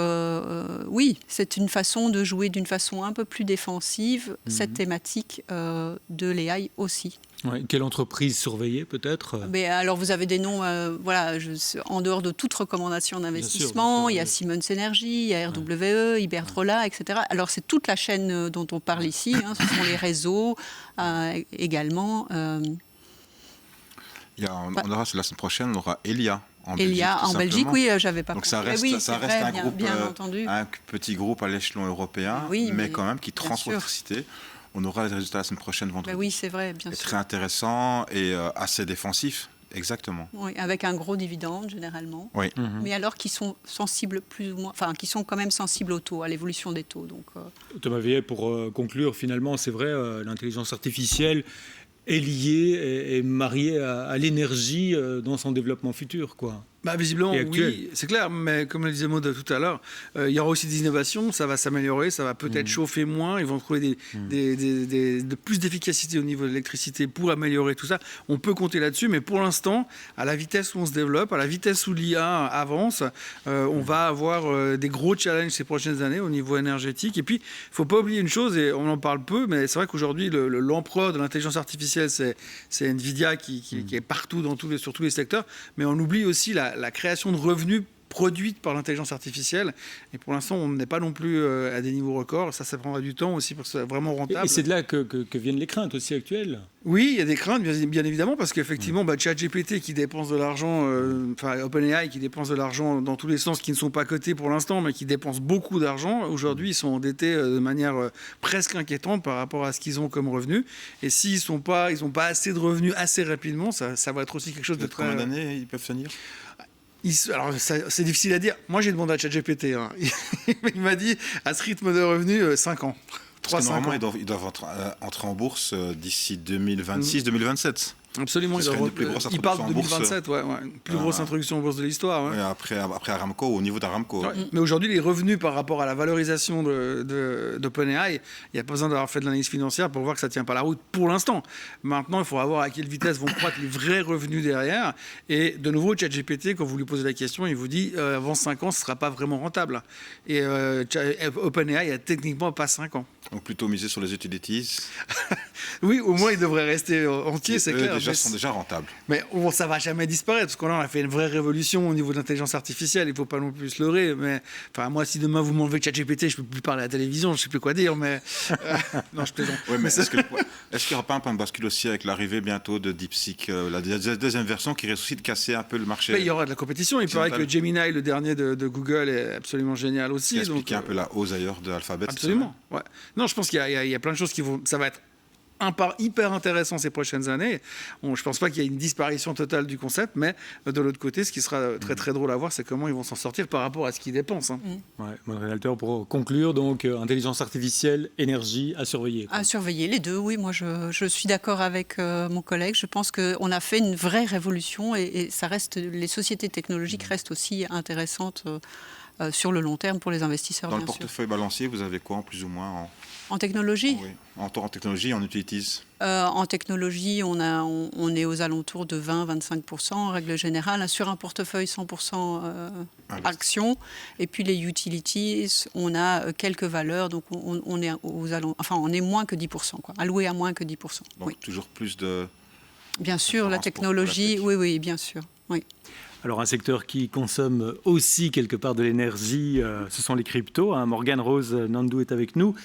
oui, c'est une façon de jouer d'une façon un peu plus défensive cette thématique de l'AI aussi. Ouais, quelle entreprise surveiller peut-être? Mais alors vous avez des noms, en dehors de toute recommandation d'investissement, il y a Siemens Energy, il y a RWE, Iberdrola, etc. Alors c'est toute la chaîne dont on parle ici, ce sont les réseaux également. On aura la semaine prochaine, on aura Elia. En Belgique, oui, j'avais pas compris. Donc ça reste, un groupe, bien entendu. Un petit groupe à l'échelon européen, mais quand même qui transforme l'électricité. On aura les résultats la semaine prochaine, vendredi. Oui, c'est vrai, bien sûr. Très intéressant et assez défensif, exactement. Oui, avec un gros dividende généralement. Oui. Mais alors qui sont sensibles plus ou moins, enfin qui sont quand même sensibles aux taux, à l'évolution des taux. Donc. Thomas Veillet, pour conclure, finalement, c'est vrai, l'intelligence artificielle est liée et mariée à l'énergie dans son développement futur, quoi. Visiblement, oui, c'est clair, mais comme le disait Maud tout à l'heure, il y aura aussi des innovations, ça va s'améliorer, ça va peut-être chauffer moins, ils vont trouver de plus d'efficacité au niveau de l'électricité pour améliorer tout ça. On peut compter là-dessus, mais pour l'instant, à la vitesse où on se développe, à la vitesse où l'IA avance, on va avoir des gros challenges ces prochaines années au niveau énergétique. Et puis, il ne faut pas oublier une chose, et on en parle peu, mais c'est vrai qu'aujourd'hui, l'empereur de l'intelligence artificielle, c'est Nvidia qui est partout sur tous les secteurs, mais on oublie aussi la création de revenus produite par l'intelligence artificielle. Et pour l'instant, on n'est pas non plus à des niveaux records. Ça prendra du temps aussi pour que ce soit vraiment rentable. Et c'est de là que viennent les craintes aussi actuelles. Oui, il y a des craintes, bien évidemment, parce qu'effectivement, ChatGPT qui dépense de l'argent, OpenAI qui dépense de l'argent dans tous les sens qui ne sont pas cotés pour l'instant, mais qui dépensent beaucoup d'argent. Aujourd'hui, ils sont endettés de manière presque inquiétante par rapport à ce qu'ils ont comme revenus. Et s'ils n'ont pas assez de revenus assez rapidement, ça va être aussi quelque chose de très... Combien d'années ils peuvent tenir ? Alors, c'est difficile à dire. Moi, j'ai demandé à ChatGPT. Il m'a dit, à ce rythme de revenus, 5 ans. 3-5 ans. Normalement, ils doivent entrer en bourse d'ici 2026-2027. Absolument, il parle de 2027, plus grosse introduction en bourse de l'histoire. Ouais, après Aramco, au niveau d'Aramco. Ouais. Mais aujourd'hui, les revenus par rapport à la valorisation d'OpenAI, il n'y a pas besoin d'avoir fait de l'analyse financière pour voir que ça ne tient pas la route pour l'instant. Maintenant, il faudra voir à quelle vitesse vont croître les vrais revenus derrière. Et de nouveau, ChatGPT, quand vous lui posez la question, il vous dit avant 5 ans, ce ne sera pas vraiment rentable. Et OpenAI a techniquement pas 5 ans. Donc plutôt miser sur les utilities. Oui, au moins, il devrait rester entier, c'est clair. Sont déjà rentables. Mais ça ne va jamais disparaître, parce qu'on a fait une vraie révolution au niveau de l'intelligence artificielle, il ne faut pas non plus se leurrer. Mais, moi, si demain vous m'enlevez ChatGPT, je ne peux plus parler à la télévision, je ne sais plus quoi dire, mais... non, je plaisante. Ouais, mais est-ce qu'il n'y aura pas un point de bascule aussi avec l'arrivée bientôt de DeepSeek, la deuxième version qui risque aussi de casser un peu le marché? Il y aura de la compétition. Il paraît que Gemini, le dernier de Google, est absolument génial aussi. Expliquer un peu la hausse d'ailleurs de Alphabet. Absolument. Ouais. Non, je pense qu'il y a plein de choses qui vont... Ça va être hyper intéressant ces prochaines années. Je ne pense pas qu'il y ait une disparition totale du concept, mais de l'autre côté, ce qui sera très très drôle à voir, c'est comment ils vont s'en sortir par rapport à ce qu'ils dépensent. Maud Alter, pour conclure, donc intelligence artificielle, énergie à surveiller. À surveiller, les deux, oui. Moi, je suis d'accord avec mon collègue. Je pense qu'on a fait une vraie révolution et ça reste, les sociétés technologiques restent aussi intéressantes sur le long terme pour les investisseurs. Dans le portefeuille balancier, vous avez quoi en plus ou moins en technologie? Oui. En technologie, en utilities en technologie, on est aux alentours de 20-25% en règle générale, sur un portefeuille 100% actions. Et puis les utilities, on a quelques valeurs, donc on est on est moins que 10%, alloué à moins que 10%. Donc oui. Toujours plus de... Bien sûr, la technologie, oui, bien sûr, oui. Alors un secteur qui consomme aussi quelque part de l'énergie, ce sont les cryptos. Morgane Rose Nandou est avec nous.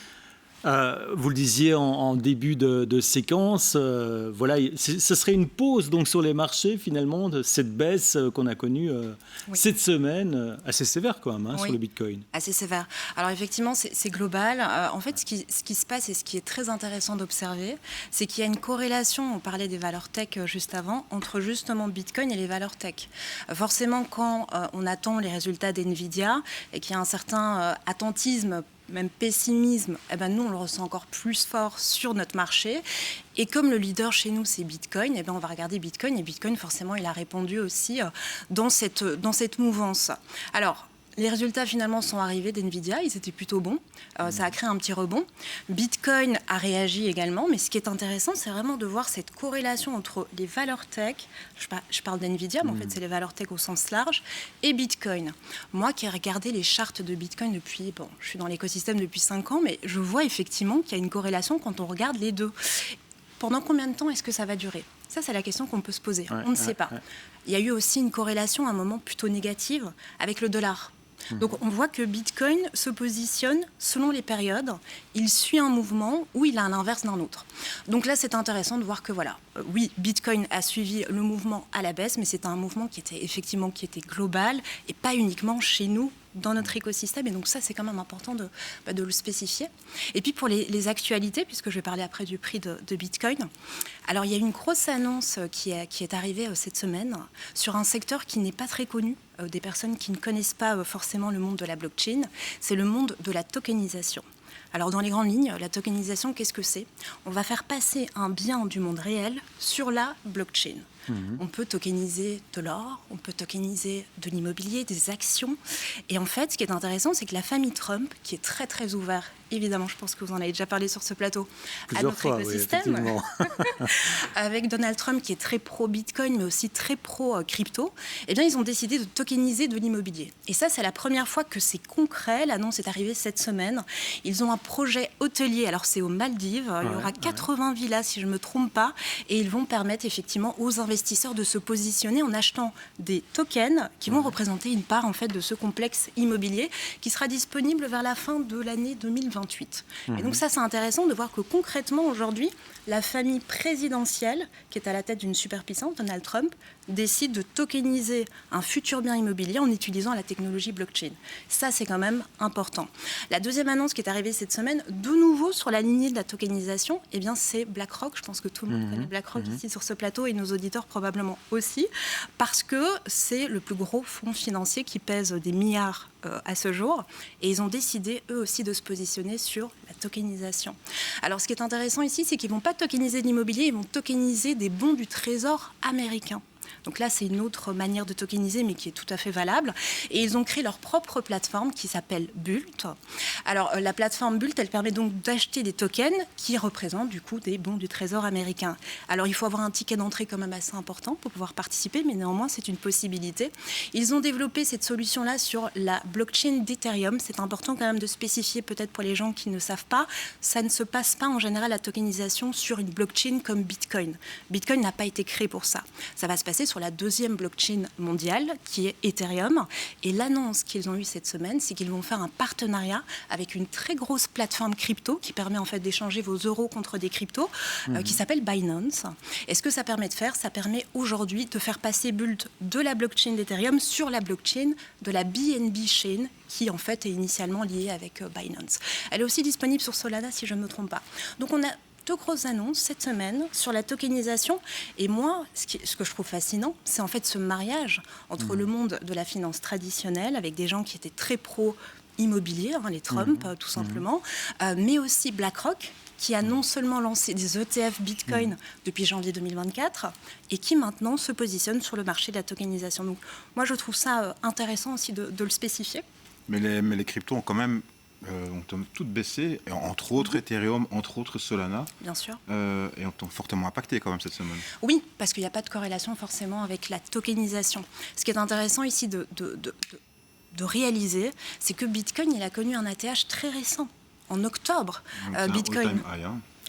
Vous le disiez en début de séquence, voilà, ce serait une pause donc sur les marchés finalement de cette baisse qu'on a connue cette semaine, assez sévère quand même sur le Bitcoin. Assez sévère. Alors effectivement, c'est global. En fait, ce qui se passe et ce qui est très intéressant d'observer, c'est qu'il y a une corrélation, on parlait des valeurs tech juste avant, entre justement Bitcoin et les valeurs tech. Forcément, quand on attend les résultats d'NVIDIA et qu'il y a un certain attentisme, même pessimisme, nous on le ressent encore plus fort sur notre marché. Et comme le leader chez nous c'est Bitcoin, on va regarder Bitcoin, et Bitcoin forcément il a répondu aussi dans cette mouvance. Alors Les résultats finalement sont arrivés d'NVIDIA, ils étaient plutôt bons, ça a créé un petit rebond. Bitcoin a réagi également, mais ce qui est intéressant, c'est vraiment de voir cette corrélation entre les valeurs tech, je parle d'NVIDIA, mais en fait c'est les valeurs tech au sens large, et Bitcoin. Moi qui ai regardé les chartes de Bitcoin depuis, je suis dans l'écosystème depuis 5 ans, mais je vois effectivement qu'il y a une corrélation quand on regarde les deux. Pendant combien de temps est-ce que ça va durer ? Ça, c'est la question qu'on peut se poser. On ne sait pas. Il y a eu aussi une corrélation à un moment plutôt négative avec le dollar. Donc on voit que Bitcoin se positionne selon les périodes, il suit un mouvement ou il a un inverse d'un autre. Donc là c'est intéressant de voir que voilà, oui, Bitcoin a suivi le mouvement à la baisse, mais c'est un mouvement qui était global et pas uniquement chez nous dans notre écosystème. Et donc ça, c'est quand même important de le spécifier. Et puis pour les actualités, puisque je vais parler après du prix de Bitcoin, alors il y a une grosse annonce qui est arrivée cette semaine sur un secteur qui n'est pas très connu des personnes qui ne connaissent pas forcément le monde de la blockchain. C'est le monde de la tokenisation. Alors dans les grandes lignes, la tokenisation, qu'est-ce que c'est ? On va faire passer un bien du monde réel sur la blockchain. On peut tokeniser de l'or, on peut tokeniser de l'immobilier, des actions. Et en fait, ce qui est intéressant, c'est que la famille Trump, qui est très très ouverte, évidemment, je pense que vous en avez déjà parlé sur ce plateau, à notre écosystème, avec Donald Trump qui est très pro-Bitcoin, mais aussi très pro-crypto, eh bien, ils ont décidé de tokeniser de l'immobilier. Et ça, c'est la première fois que c'est concret. L'annonce est arrivée cette semaine. Ils ont un projet hôtelier, alors c'est aux Maldives, il y aura 80 villas, si je ne me trompe pas, et ils vont permettre effectivement aux investisseurs de se positionner en achetant des tokens qui vont représenter une part en fait de ce complexe immobilier qui sera disponible vers la fin de l'année 2028. Et donc ça, c'est intéressant de voir que concrètement aujourd'hui, la famille présidentielle qui est à la tête d'une superpuissance, Donald Trump, décide de tokeniser un futur bien immobilier en utilisant la technologie blockchain. Ça, c'est quand même important. La deuxième annonce qui est arrivée cette semaine, de nouveau sur la lignée de la tokenisation, eh bien, c'est BlackRock. Je pense que tout le monde connaît BlackRock ici sur ce plateau et nos auditeurs probablement aussi, parce que c'est le plus gros fonds financier qui pèse des milliards à ce jour, et ils ont décidé eux aussi de se positionner sur la tokenisation. Alors ce qui est intéressant ici, c'est qu'ils ne vont pas tokeniser de l'immobilier, ils vont tokeniser des bons du Trésor américain. Donc là, c'est une autre manière de tokeniser, mais qui est tout à fait valable. Et ils ont créé leur propre plateforme qui s'appelle Bult. Alors, la plateforme Bult, elle permet donc d'acheter des tokens qui représentent du coup des bons du Trésor américain. Alors, il faut avoir un ticket d'entrée quand même assez important pour pouvoir participer, mais néanmoins, c'est une possibilité. Ils ont développé cette solution-là sur la blockchain d'Ethereum. C'est important quand même de spécifier, peut-être pour les gens qui ne savent pas, ça ne se passe pas en général la tokenisation sur une blockchain comme Bitcoin. Bitcoin n'a pas été créé pour ça. Ça va se passer sur la deuxième blockchain mondiale, qui est Ethereum. Et l'annonce qu'ils ont eue cette semaine, c'est qu'ils vont faire un partenariat avec une très grosse plateforme crypto qui permet en fait d'échanger vos euros contre des cryptos, qui s'appelle Binance. Et ce que ça permet de faire, ça permet aujourd'hui de faire passer Bult de la blockchain d'Ethereum sur la blockchain de la BNB Chain, qui en fait est initialement liée avec Binance. Elle est aussi disponible sur Solana, si je ne me trompe pas. Donc on a deux grosses annonces cette semaine sur la tokenisation. Et moi, ce que je trouve fascinant, c'est en fait ce mariage entre le monde de la finance traditionnelle, avec des gens qui étaient très pro-immobilier, les Trump, tout simplement, mais aussi BlackRock, qui a non seulement lancé des ETF Bitcoin depuis janvier 2024 et qui maintenant se positionne sur le marché de la tokenisation. Donc moi, je trouve ça intéressant aussi de le spécifier. Mais les cryptos ont quand même ont toutes baissé, entre autres Ethereum, entre autres Solana. Bien sûr. Et ont fortement impacté quand même cette semaine. Oui, parce qu'il n'y a pas de corrélation forcément avec la tokenisation. Ce qui est intéressant ici de réaliser, c'est que Bitcoin, il a connu un ATH très récent, en octobre. Bitcoin.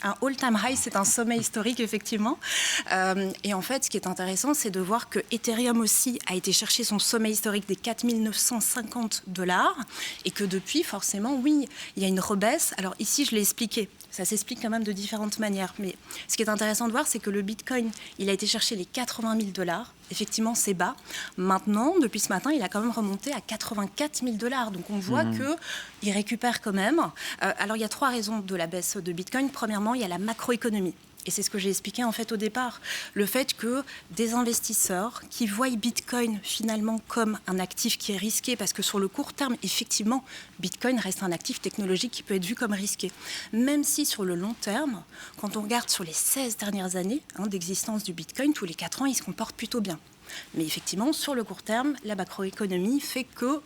Un all-time high, c'est un sommet historique, effectivement. Et en fait, ce qui est intéressant, c'est de voir que Ethereum aussi a été chercher son sommet historique des 4 950 $, et que depuis, forcément, oui, il y a une rebaisse. Alors ici, je l'ai expliqué. Ça s'explique quand même de différentes manières. Mais ce qui est intéressant de voir, c'est que le Bitcoin, il a été chercher les 80 000 $. Effectivement, c'est bas. Maintenant, depuis ce matin, il a quand même remonté à 84 000 $. Donc, on voit qu'il récupère quand même. Alors, il y a 3 raisons de la baisse de Bitcoin. Premièrement, il y a la macroéconomie. Et c'est ce que j'ai expliqué en fait au départ. Le fait que des investisseurs qui voient Bitcoin finalement comme un actif qui est risqué, parce que sur le court terme, effectivement, Bitcoin reste un actif technologique qui peut être vu comme risqué. Même si sur le long terme, quand on regarde sur les 16 dernières années d'existence du Bitcoin, tous les 4 ans, il se comporte plutôt bien. Mais effectivement, sur le court terme, la macroéconomie fait que,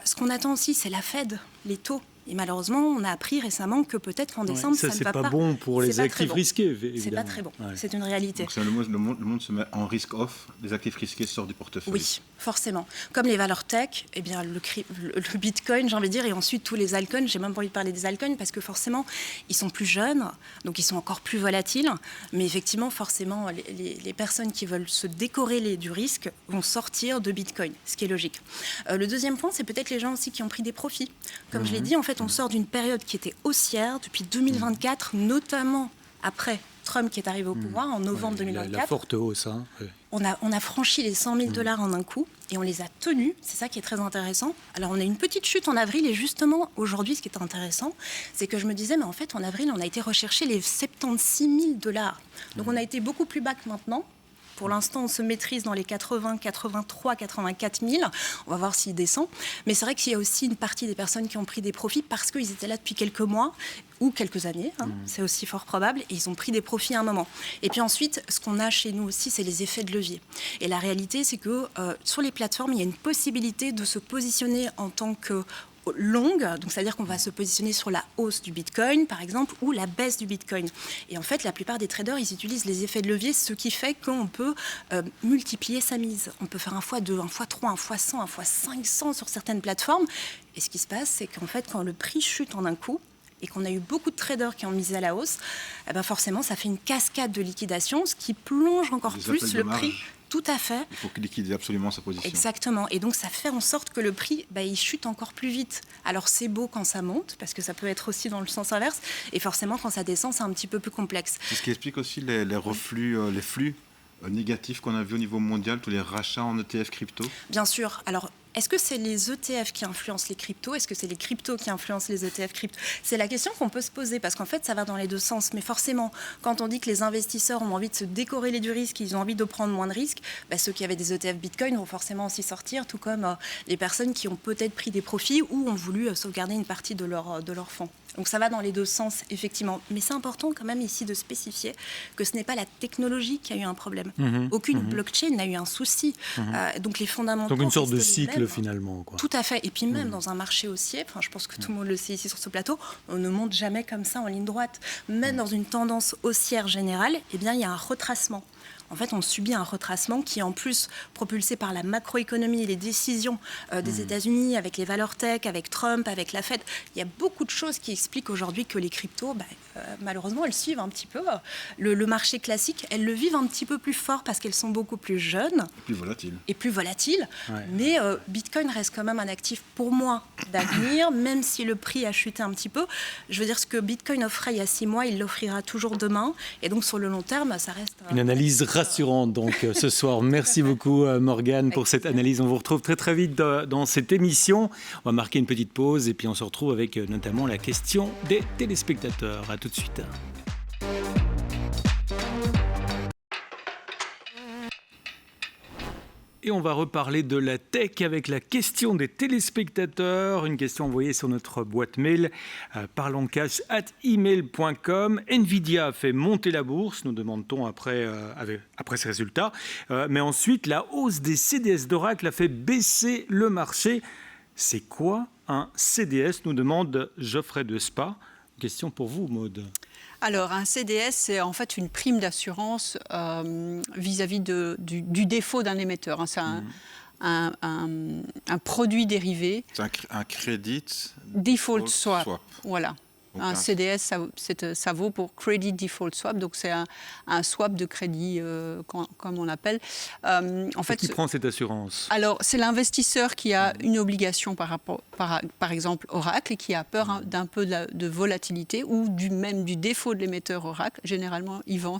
ce qu'on attend aussi, c'est la Fed, les taux. Et malheureusement, on a appris récemment que peut-être qu'en décembre, ça ne va pas. C'est pas bon pour les actifs risqués, évidemment. C'est pas très bon, c'est une réalité. Donc le monde se met en risk-off, les actifs risqués sortent du portefeuille. Oui, forcément. Comme les valeurs tech, eh bien, le Bitcoin, j'ai envie de dire, et ensuite tous les altcoins, j'ai même pas envie de parler des altcoins parce que forcément, ils sont plus jeunes, donc ils sont encore plus volatiles. Mais effectivement, forcément, les personnes qui veulent se décorréler du risque vont sortir de Bitcoin, ce qui est logique. Le deuxième point, c'est peut-être les gens aussi qui ont pris des profits. Comme je l'ai dit, en fait, on sort d'une période qui était haussière depuis 2024, notamment après Trump qui est arrivé au pouvoir en novembre 2024. La forte hausse. Hein. On a franchi les 100 000 $ en un coup et on les a tenus. C'est ça qui est très intéressant. Alors, on a une petite chute en avril et justement, aujourd'hui, ce qui est intéressant, c'est que je me disais, mais en fait, en avril, on a été rechercher les 76 000 $. Donc, on a été beaucoup plus bas que maintenant. Pour l'instant, on se maîtrise dans les 80, 83, 84 000. On va voir s'il descend. Mais c'est vrai qu'il y a aussi une partie des personnes qui ont pris des profits parce qu'ils étaient là depuis quelques mois ou quelques années. C'est aussi fort probable. Et ils ont pris des profits à un moment. Et puis ensuite, ce qu'on a chez nous aussi, c'est les effets de levier. Et la réalité, c'est que sur les plateformes, il y a une possibilité de se positionner en tant que longue, donc c'est-à-dire qu'on va se positionner sur la hausse du Bitcoin, par exemple, ou la baisse du Bitcoin. Et en fait, la plupart des traders, ils utilisent les effets de levier, ce qui fait qu'on peut multiplier sa mise. On peut faire un x2, un x3, un x100, un x500 sur certaines plateformes. Et ce qui se passe, c'est qu'en fait, quand le prix chute en un coup, et qu'on a eu beaucoup de traders qui ont misé à la hausse, eh ben forcément, ça fait une cascade de liquidation, ce qui plonge encore plus le prix. Tout à fait. Il faut liquider absolument sa position. Exactement. Et donc, ça fait en sorte que le prix, il chute encore plus vite. Alors, c'est beau quand ça monte, parce que ça peut être aussi dans le sens inverse. Et forcément, quand ça descend, c'est un petit peu plus complexe. C'est ce qui explique aussi les reflux, les flux négatifs qu'on a vus au niveau mondial, tous les rachats en ETF crypto. Bien sûr. Alors, est-ce que c'est les ETF qui influencent les cryptos? Est-ce que c'est les cryptos qui influencent les ETF crypto? C'est la question qu'on peut se poser parce qu'en fait, ça va dans les deux sens. Mais forcément, quand on dit que les investisseurs ont envie de se décorréler du risque, ils ont envie de prendre moins de risques, ceux qui avaient des ETF Bitcoin vont forcément aussi sortir, tout comme les personnes qui ont peut-être pris des profits ou ont voulu sauvegarder une partie de leur fonds. Donc ça va dans les deux sens, effectivement. Mais c'est important quand même ici de spécifier que ce n'est pas la technologie qui a eu un problème. Aucune blockchain n'a eu un souci. Donc les fondamentaux... Donc une sorte de cycle finalement. Quoi. Tout à fait. Et puis même dans un marché haussier, je pense que tout le monde le sait ici sur ce plateau, on ne monte jamais comme ça en ligne droite. Même dans une tendance haussière générale, il y a un retracement. En fait, on subit un retracement qui est en plus propulsé par la macroéconomie et les décisions des États-Unis, avec les valeurs tech, avec Trump, avec la Fed. Il y a beaucoup de choses qui expliquent aujourd'hui que les cryptos, malheureusement, elles suivent un petit peu le marché classique. Elles le vivent un petit peu plus fort parce qu'elles sont beaucoup plus jeunes. Et plus volatiles. Ouais. Mais Bitcoin reste quand même un actif, pour moi, d'avenir, même si le prix a chuté un petit peu. Je veux dire, ce que Bitcoin offrait il y a 6 mois, il l'offrira toujours demain. Et donc, sur le long terme, ça reste... Une analyse rassurante donc ce soir. Merci beaucoup Morgane pour cette analyse. On vous retrouve très très vite dans cette émission. On va marquer une petite pause et puis on se retrouve avec notamment la question des téléspectateurs. À tout de suite. Et on va reparler de la tech avec la question des téléspectateurs. Une question envoyée sur notre boîte mail parlonscash@email.com. Nvidia a fait monter la bourse, nous demande-t-on après ces résultats. Mais ensuite, la hausse des CDS d'Oracle a fait baisser le marché. C'est quoi un CDS, nous demande Geoffrey de Spa. Question pour vous, Maude. Alors, un CDS, c'est en fait une prime d'assurance vis-à-vis du défaut d'un émetteur. C'est un produit dérivé. C'est un crédit default swap. Voilà. Un CDS, ça vaut pour Credit Default Swap, donc c'est un swap de crédit, comme on l'appelle. En fait, qui prend cette assurance? Alors, c'est l'investisseur qui a une obligation par exemple, Oracle, et qui a peur d'un peu de volatilité ou même du défaut de l'émetteur Oracle. Généralement, il vend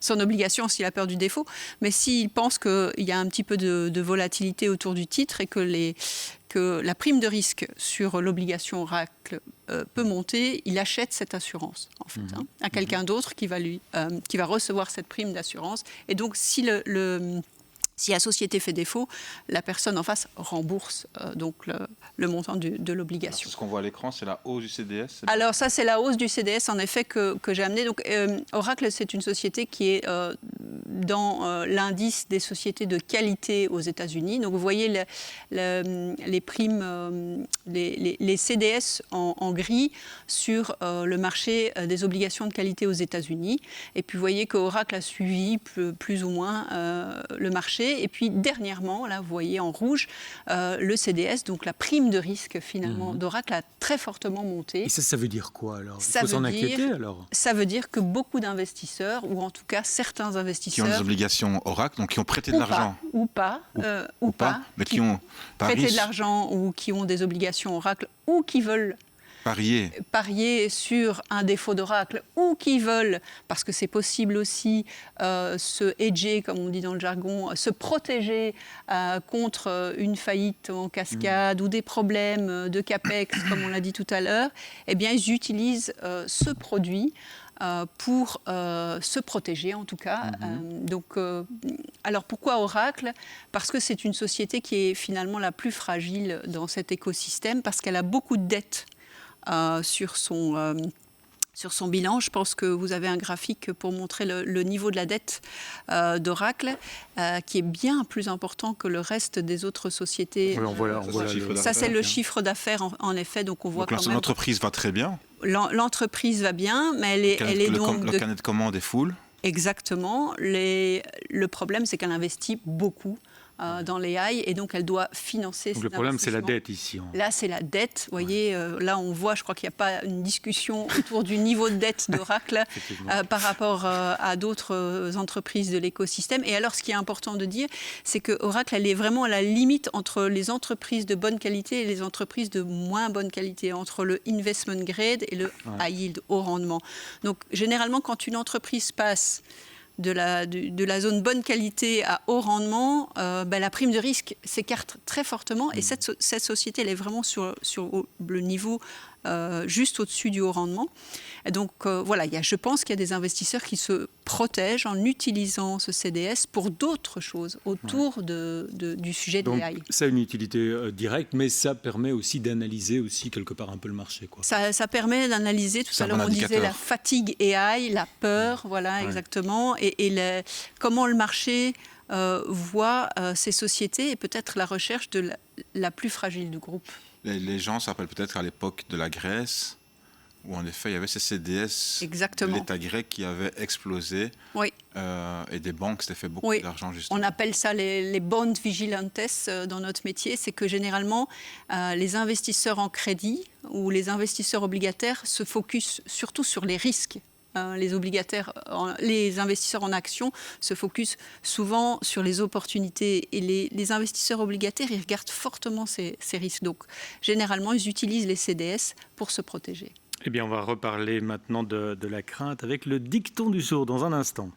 son obligation s'il a peur du défaut. Mais s'il pense qu'il y a un petit peu de volatilité autour du titre et que la prime de risque sur l'obligation Oracle peut monter, il achète cette assurance en fait, à quelqu'un d'autre qui va recevoir cette prime d'assurance. Et donc, si la société fait défaut, la personne en face rembourse donc le montant de l'obligation. Ce qu'on voit à l'écran, c'est la hausse du CDS. Alors ça, c'est la hausse du CDS en effet que j'ai amené. Donc Oracle, c'est une société qui est dans l'indice des sociétés de qualité aux États-Unis. Donc vous voyez les primes, les CDS en gris sur le marché des obligations de qualité aux États-Unis. Et puis vous voyez qu'Oracle a suivi plus ou moins le marché. Et puis dernièrement, là vous voyez en rouge, le CDS, donc la prime de risque finalement d'Oracle a très fortement monté. Et ça veut dire quoi alors? Il faut s'en inquiéter alors? Ça veut dire que beaucoup d'investisseurs, ou en tout cas certains investisseurs... Qui ont des obligations Oracle, donc qui ont prêté de l'argent. Ou pas. Mais qui ont prêté de l'argent ou qui ont des obligations Oracle ou qui veulent parier sur un défaut d'Oracle ou qui veulent, parce que c'est possible aussi, se hedger, comme on dit dans le jargon, se protéger contre une faillite en cascade ou des problèmes de CAPEX, comme on l'a dit tout à l'heure, eh bien, ils utilisent ce produit pour se protéger, en tout cas. Alors, pourquoi Oracle? Parce que c'est une société qui est finalement la plus fragile dans cet écosystème, parce qu'elle a beaucoup de dettes sur son bilan. Je pense que vous avez un graphique pour montrer le niveau de la dette d'Oracle, qui est bien plus important que le reste des autres sociétés. Oui, on voit ça, c'est le chiffre d'affaires, en effet. Donc, on voit quand même... L'entreprise va très bien. L'entreprise va bien, mais elle est donc... Le carnet de commande est full. Exactement. Le problème, c'est qu'elle investit beaucoup dans les AI, et donc elle doit financer donc le problème, c'est la dette ici. Là, c'est la dette. Vous voyez, là, on voit, je crois qu'il n'y a pas une discussion autour du niveau de dette d'Oracle par rapport à d'autres entreprises de l'écosystème. Et alors, ce qui est important de dire, c'est que Oracle, elle est vraiment à la limite entre les entreprises de bonne qualité et les entreprises de moins bonne qualité, entre le investment grade et le high yield, haut rendement. Donc, généralement, quand une entreprise passe de la zone bonne qualité à haut rendement, la prime de risque s'écarte très fortement. Et cette société, elle est vraiment sur le niveau juste au-dessus du haut rendement. Et donc, voilà, je pense qu'il y a des investisseurs qui se protègent en utilisant ce CDS pour d'autres choses autour du sujet de l'AI. Ça a une utilité directe, mais ça permet aussi d'analyser aussi quelque part un peu le marché, quoi. Ça permet d'analyser, tout à l'heure on disait la fatigue AI, la peur, voilà, exactement, et comment le marché voit ces sociétés et peut-être la recherche de la plus fragile du groupe. Les gens se rappellent peut-être à l'époque de la Grèce, où en effet il y avait ces CDS de l'État grec qui avaient explosé, et des banques s'étaient fait beaucoup d'argent justement. On appelle ça les bond vigilantes dans notre métier. C'est que généralement les investisseurs en crédit ou les investisseurs obligataires se focusent surtout sur les risques. Les investisseurs en actions se focusent souvent sur les opportunités, et les investisseurs obligataires, ils regardent fortement ces risques. Donc, généralement, ils utilisent les CDS pour se protéger. Eh bien, on va reparler maintenant de la crainte avec le dicton du jour dans un instant.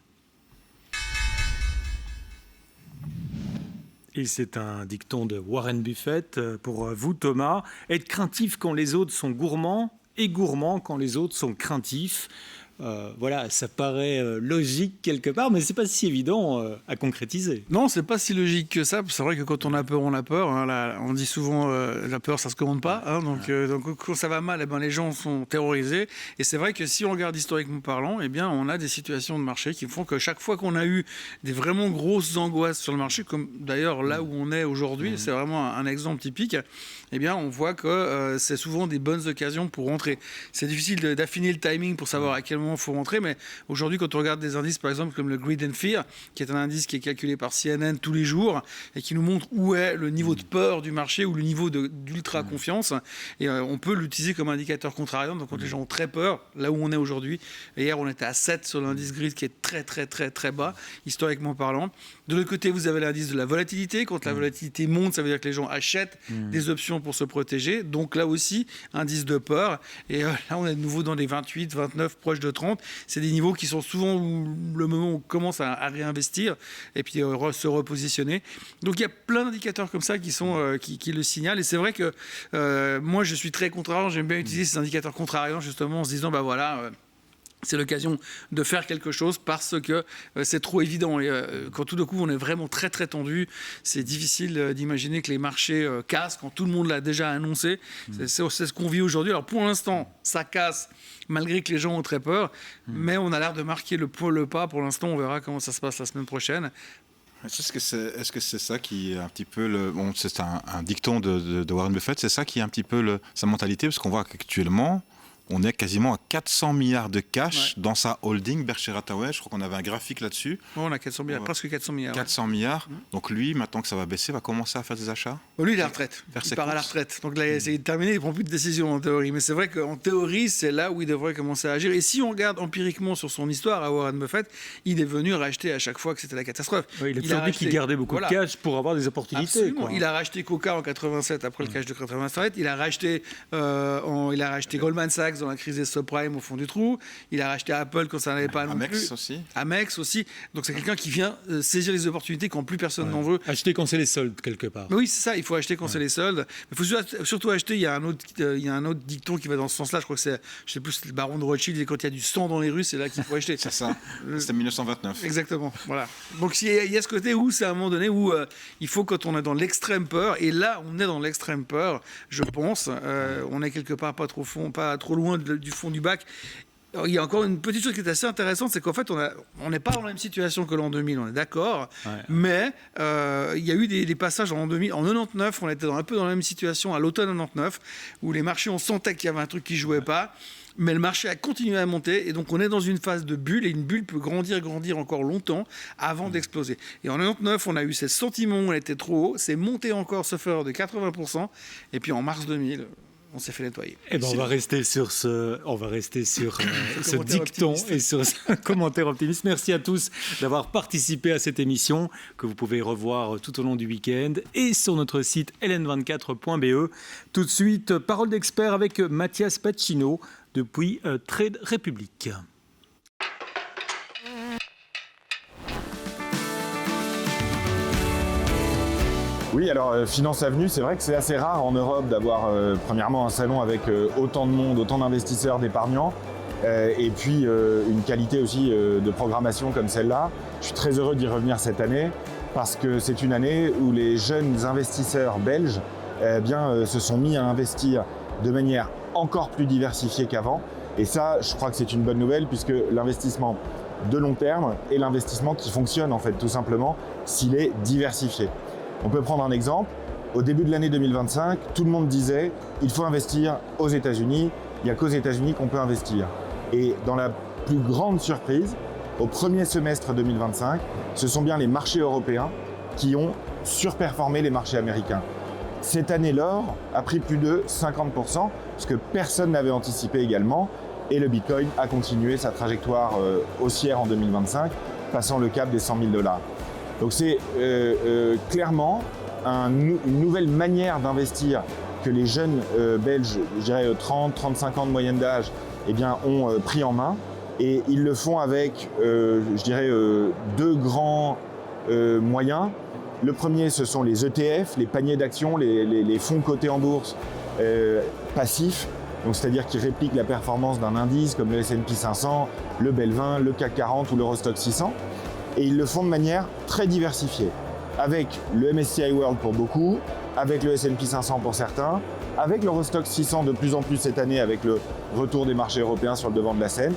Et c'est un dicton de Warren Buffett pour vous, Thomas. Être craintif quand les autres sont gourmands et gourmand quand les autres sont craintifs. Voilà, ça paraît logique quelque part, mais c'est pas si évident à concrétiser. Non, c'est pas si logique que ça. C'est vrai que quand on a peur, on a peur. Hein. On dit souvent la peur, ça se commande pas. Hein. Donc quand ça va mal, les gens sont terrorisés. Et c'est vrai que si on regarde historiquement parlant, eh bien, on a des situations de marché qui font que chaque fois qu'on a eu des vraiment grosses angoisses sur le marché, comme d'ailleurs là où on est aujourd'hui, c'est vraiment un exemple typique. Eh bien, on voit que c'est souvent des bonnes occasions pour rentrer. C'est difficile d'affiner le timing pour savoir à quel moment il faut rentrer, mais aujourd'hui, quand on regarde des indices, par exemple, comme le Greed and Fear, qui est un indice qui est calculé par CNN tous les jours et qui nous montre où est le niveau de peur du marché ou le niveau d'ultra-confiance, et on peut l'utiliser comme indicateur contrariant. Donc, quand les gens ont très peur, là où on est aujourd'hui, et hier, on était à 7 sur l'indice Greed, qui est très, très, très, très bas, historiquement parlant. De l'autre côté, vous avez l'indice de la volatilité. Quand la volatilité monte, ça veut dire que les gens achètent des options pour se protéger. Donc là aussi, indice de peur. Et là, on est de nouveau dans les 28, 29, proche de 30. C'est des niveaux qui sont souvent le moment où on commence à réinvestir et puis se repositionner. Donc il y a plein d'indicateurs comme ça qui le signalent. Et c'est vrai que moi, je suis très contrariant. J'aime bien utiliser ces indicateurs contrariants justement en se disant, c'est l'occasion de faire quelque chose parce que c'est trop évident. Et quand tout d'un coup on est vraiment très très tendu, c'est difficile d'imaginer que les marchés cassent quand tout le monde l'a déjà annoncé. C'est ce qu'on vit aujourd'hui. Alors pour l'instant, ça casse malgré que les gens ont très peur, mais on a l'air de marquer le pas. Pour l'instant, on verra comment ça se passe la semaine prochaine. Est-ce que c'est ça qui est un petit peu c'est un dicton de Warren Buffett, c'est ça qui est un petit peu sa mentalité, parce qu'on voit qu'actuellement on est quasiment à 400 milliards de cash dans sa holding Berkshire Hathaway. Je crois qu'on avait un graphique là-dessus. On a 400 milliards, presque 400 milliards. 400 milliards. Donc lui, maintenant que ça va baisser, va commencer à faire des achats. Lui, il est à la retraite. Il part à la retraite. Donc là, c'est terminé, il ne prend plus de décision en théorie. Mais c'est vrai qu'en théorie, c'est là où il devrait commencer à agir. Et si on regarde empiriquement sur son histoire à Warren Buffett, il est venu racheter à chaque fois que c'était la catastrophe. Oui, il a toujours dit qu'il gardait beaucoup de cash pour avoir des opportunités. Absolument. Il a racheté Coca en 87 après le crash de 87. Il a racheté Goldman Sachs dans la crise des subprimes au fond du trou. Il a racheté Apple quand ça n'allait pas non plus. Amex aussi. Donc c'est quelqu'un qui vient saisir les opportunités quand plus personne n'en veut. Acheter quand c'est les soldes quelque part. Mais oui, c'est ça. Il faut acheter quand c'est les soldes. Il faut surtout acheter. Il y a un autre dicton qui va dans ce sens-là. Je crois que c'est, je sais plus, le baron de Rothschild. Et quand il y a du sang dans les rues, c'est là qu'il faut acheter. C'est ça. C'était 1929. Exactement. Voilà. Donc il y a ce côté où c'est à un moment donné où il faut, quand on est dans l'extrême peur, et là on est dans l'extrême peur, je pense, on est quelque part pas trop loin du fond du bac. Il y a encore une petite chose qui est assez intéressante, c'est qu'en fait, on n'est pas dans la même situation que l'an 2000, on est d'accord, mais il y a eu des passages en l'an 2000. En 99, on était un peu dans la même situation à l'automne 99, où les marchés, on sentait qu'il y avait un truc qui ne jouait pas, mais le marché a continué à monter, et donc on est dans une phase de bulle, et une bulle peut grandir encore longtemps avant d'exploser. Et en 99, on a eu ces sentiments où on était trop haut, c'est monté encore, ce faire de 80%, et puis en mars 2000... on s'est fait nettoyer. Eh ben, on va rester sur ce dicton et sur ce commentaire optimiste. Merci à tous d'avoir participé à cette émission que vous pouvez revoir tout au long du week-end et sur notre site ln24.be. Tout de suite, parole d'expert avec Mathias Pacino depuis Trade Republic. Oui, alors Finance Avenue, c'est vrai que c'est assez rare en Europe d'avoir premièrement un salon avec autant de monde, autant d'investisseurs, d'épargnants, et puis une qualité aussi de programmation comme celle-là. Je suis très heureux d'y revenir cette année parce que c'est une année où les jeunes investisseurs belges se sont mis à investir de manière encore plus diversifiée qu'avant. Et ça, je crois que c'est une bonne nouvelle puisque l'investissement de long terme est l'investissement qui fonctionne en fait tout simplement s'il est diversifié. On peut prendre un exemple. Au début de l'année 2025, tout le monde disait il faut investir aux États-Unis, il n'y a qu'aux États-Unis qu'on peut investir. Et dans la plus grande surprise, au premier semestre 2025, ce sont bien les marchés européens qui ont surperformé les marchés américains. Cette année, l'or a pris plus de 50%, ce que personne n'avait anticipé également, et le Bitcoin a continué sa trajectoire haussière en 2025, passant le cap des 100 000 $. Donc c'est clairement une nouvelle manière d'investir que les jeunes Belges, je dirais 30-35 ans de moyenne d'âge, ont pris en main. Et ils le font avec, deux grands moyens. Le premier, ce sont les ETF, les paniers d'actions, les fonds cotés en bourse passifs, donc c'est-à-dire qui répliquent la performance d'un indice comme le S&P 500, le BEL 20, le CAC 40 ou l'Eurostoxx 600. Et ils le font de manière très diversifiée, avec le MSCI World pour beaucoup, avec le S&P 500 pour certains, avec l'Eurostoxx 600 de plus en plus cette année avec le retour des marchés européens sur le devant de la scène.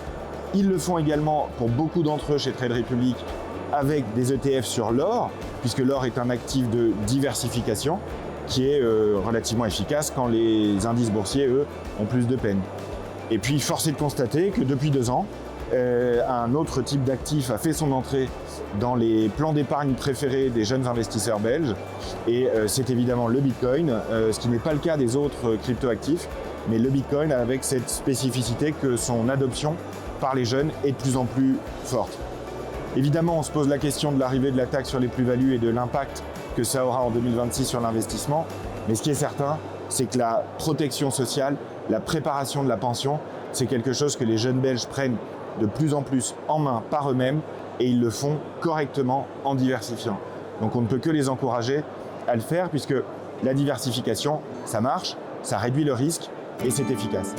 Ils le font également pour beaucoup d'entre eux chez Trade Republic avec des ETF sur l'or, puisque l'or est un actif de diversification qui est relativement efficace quand les indices boursiers, eux, ont plus de peine. Et puis, force est de constater que depuis 2 ans, un autre type d'actif a fait son entrée dans les plans d'épargne préférés des jeunes investisseurs belges, et c'est évidemment le Bitcoin, ce qui n'est pas le cas des autres cryptoactifs, mais le Bitcoin avec cette spécificité que son adoption par les jeunes est de plus en plus forte. Évidemment, on se pose la question de l'arrivée de la taxe sur les plus-values et de l'impact que ça aura en 2026 sur l'investissement, mais ce qui est certain, c'est que la protection sociale, la préparation de la pension, c'est quelque chose que les jeunes Belges prennent de plus en plus en main par eux-mêmes, et ils le font correctement en diversifiant. Donc on ne peut que les encourager à le faire puisque la diversification, ça marche, ça réduit le risque et c'est efficace.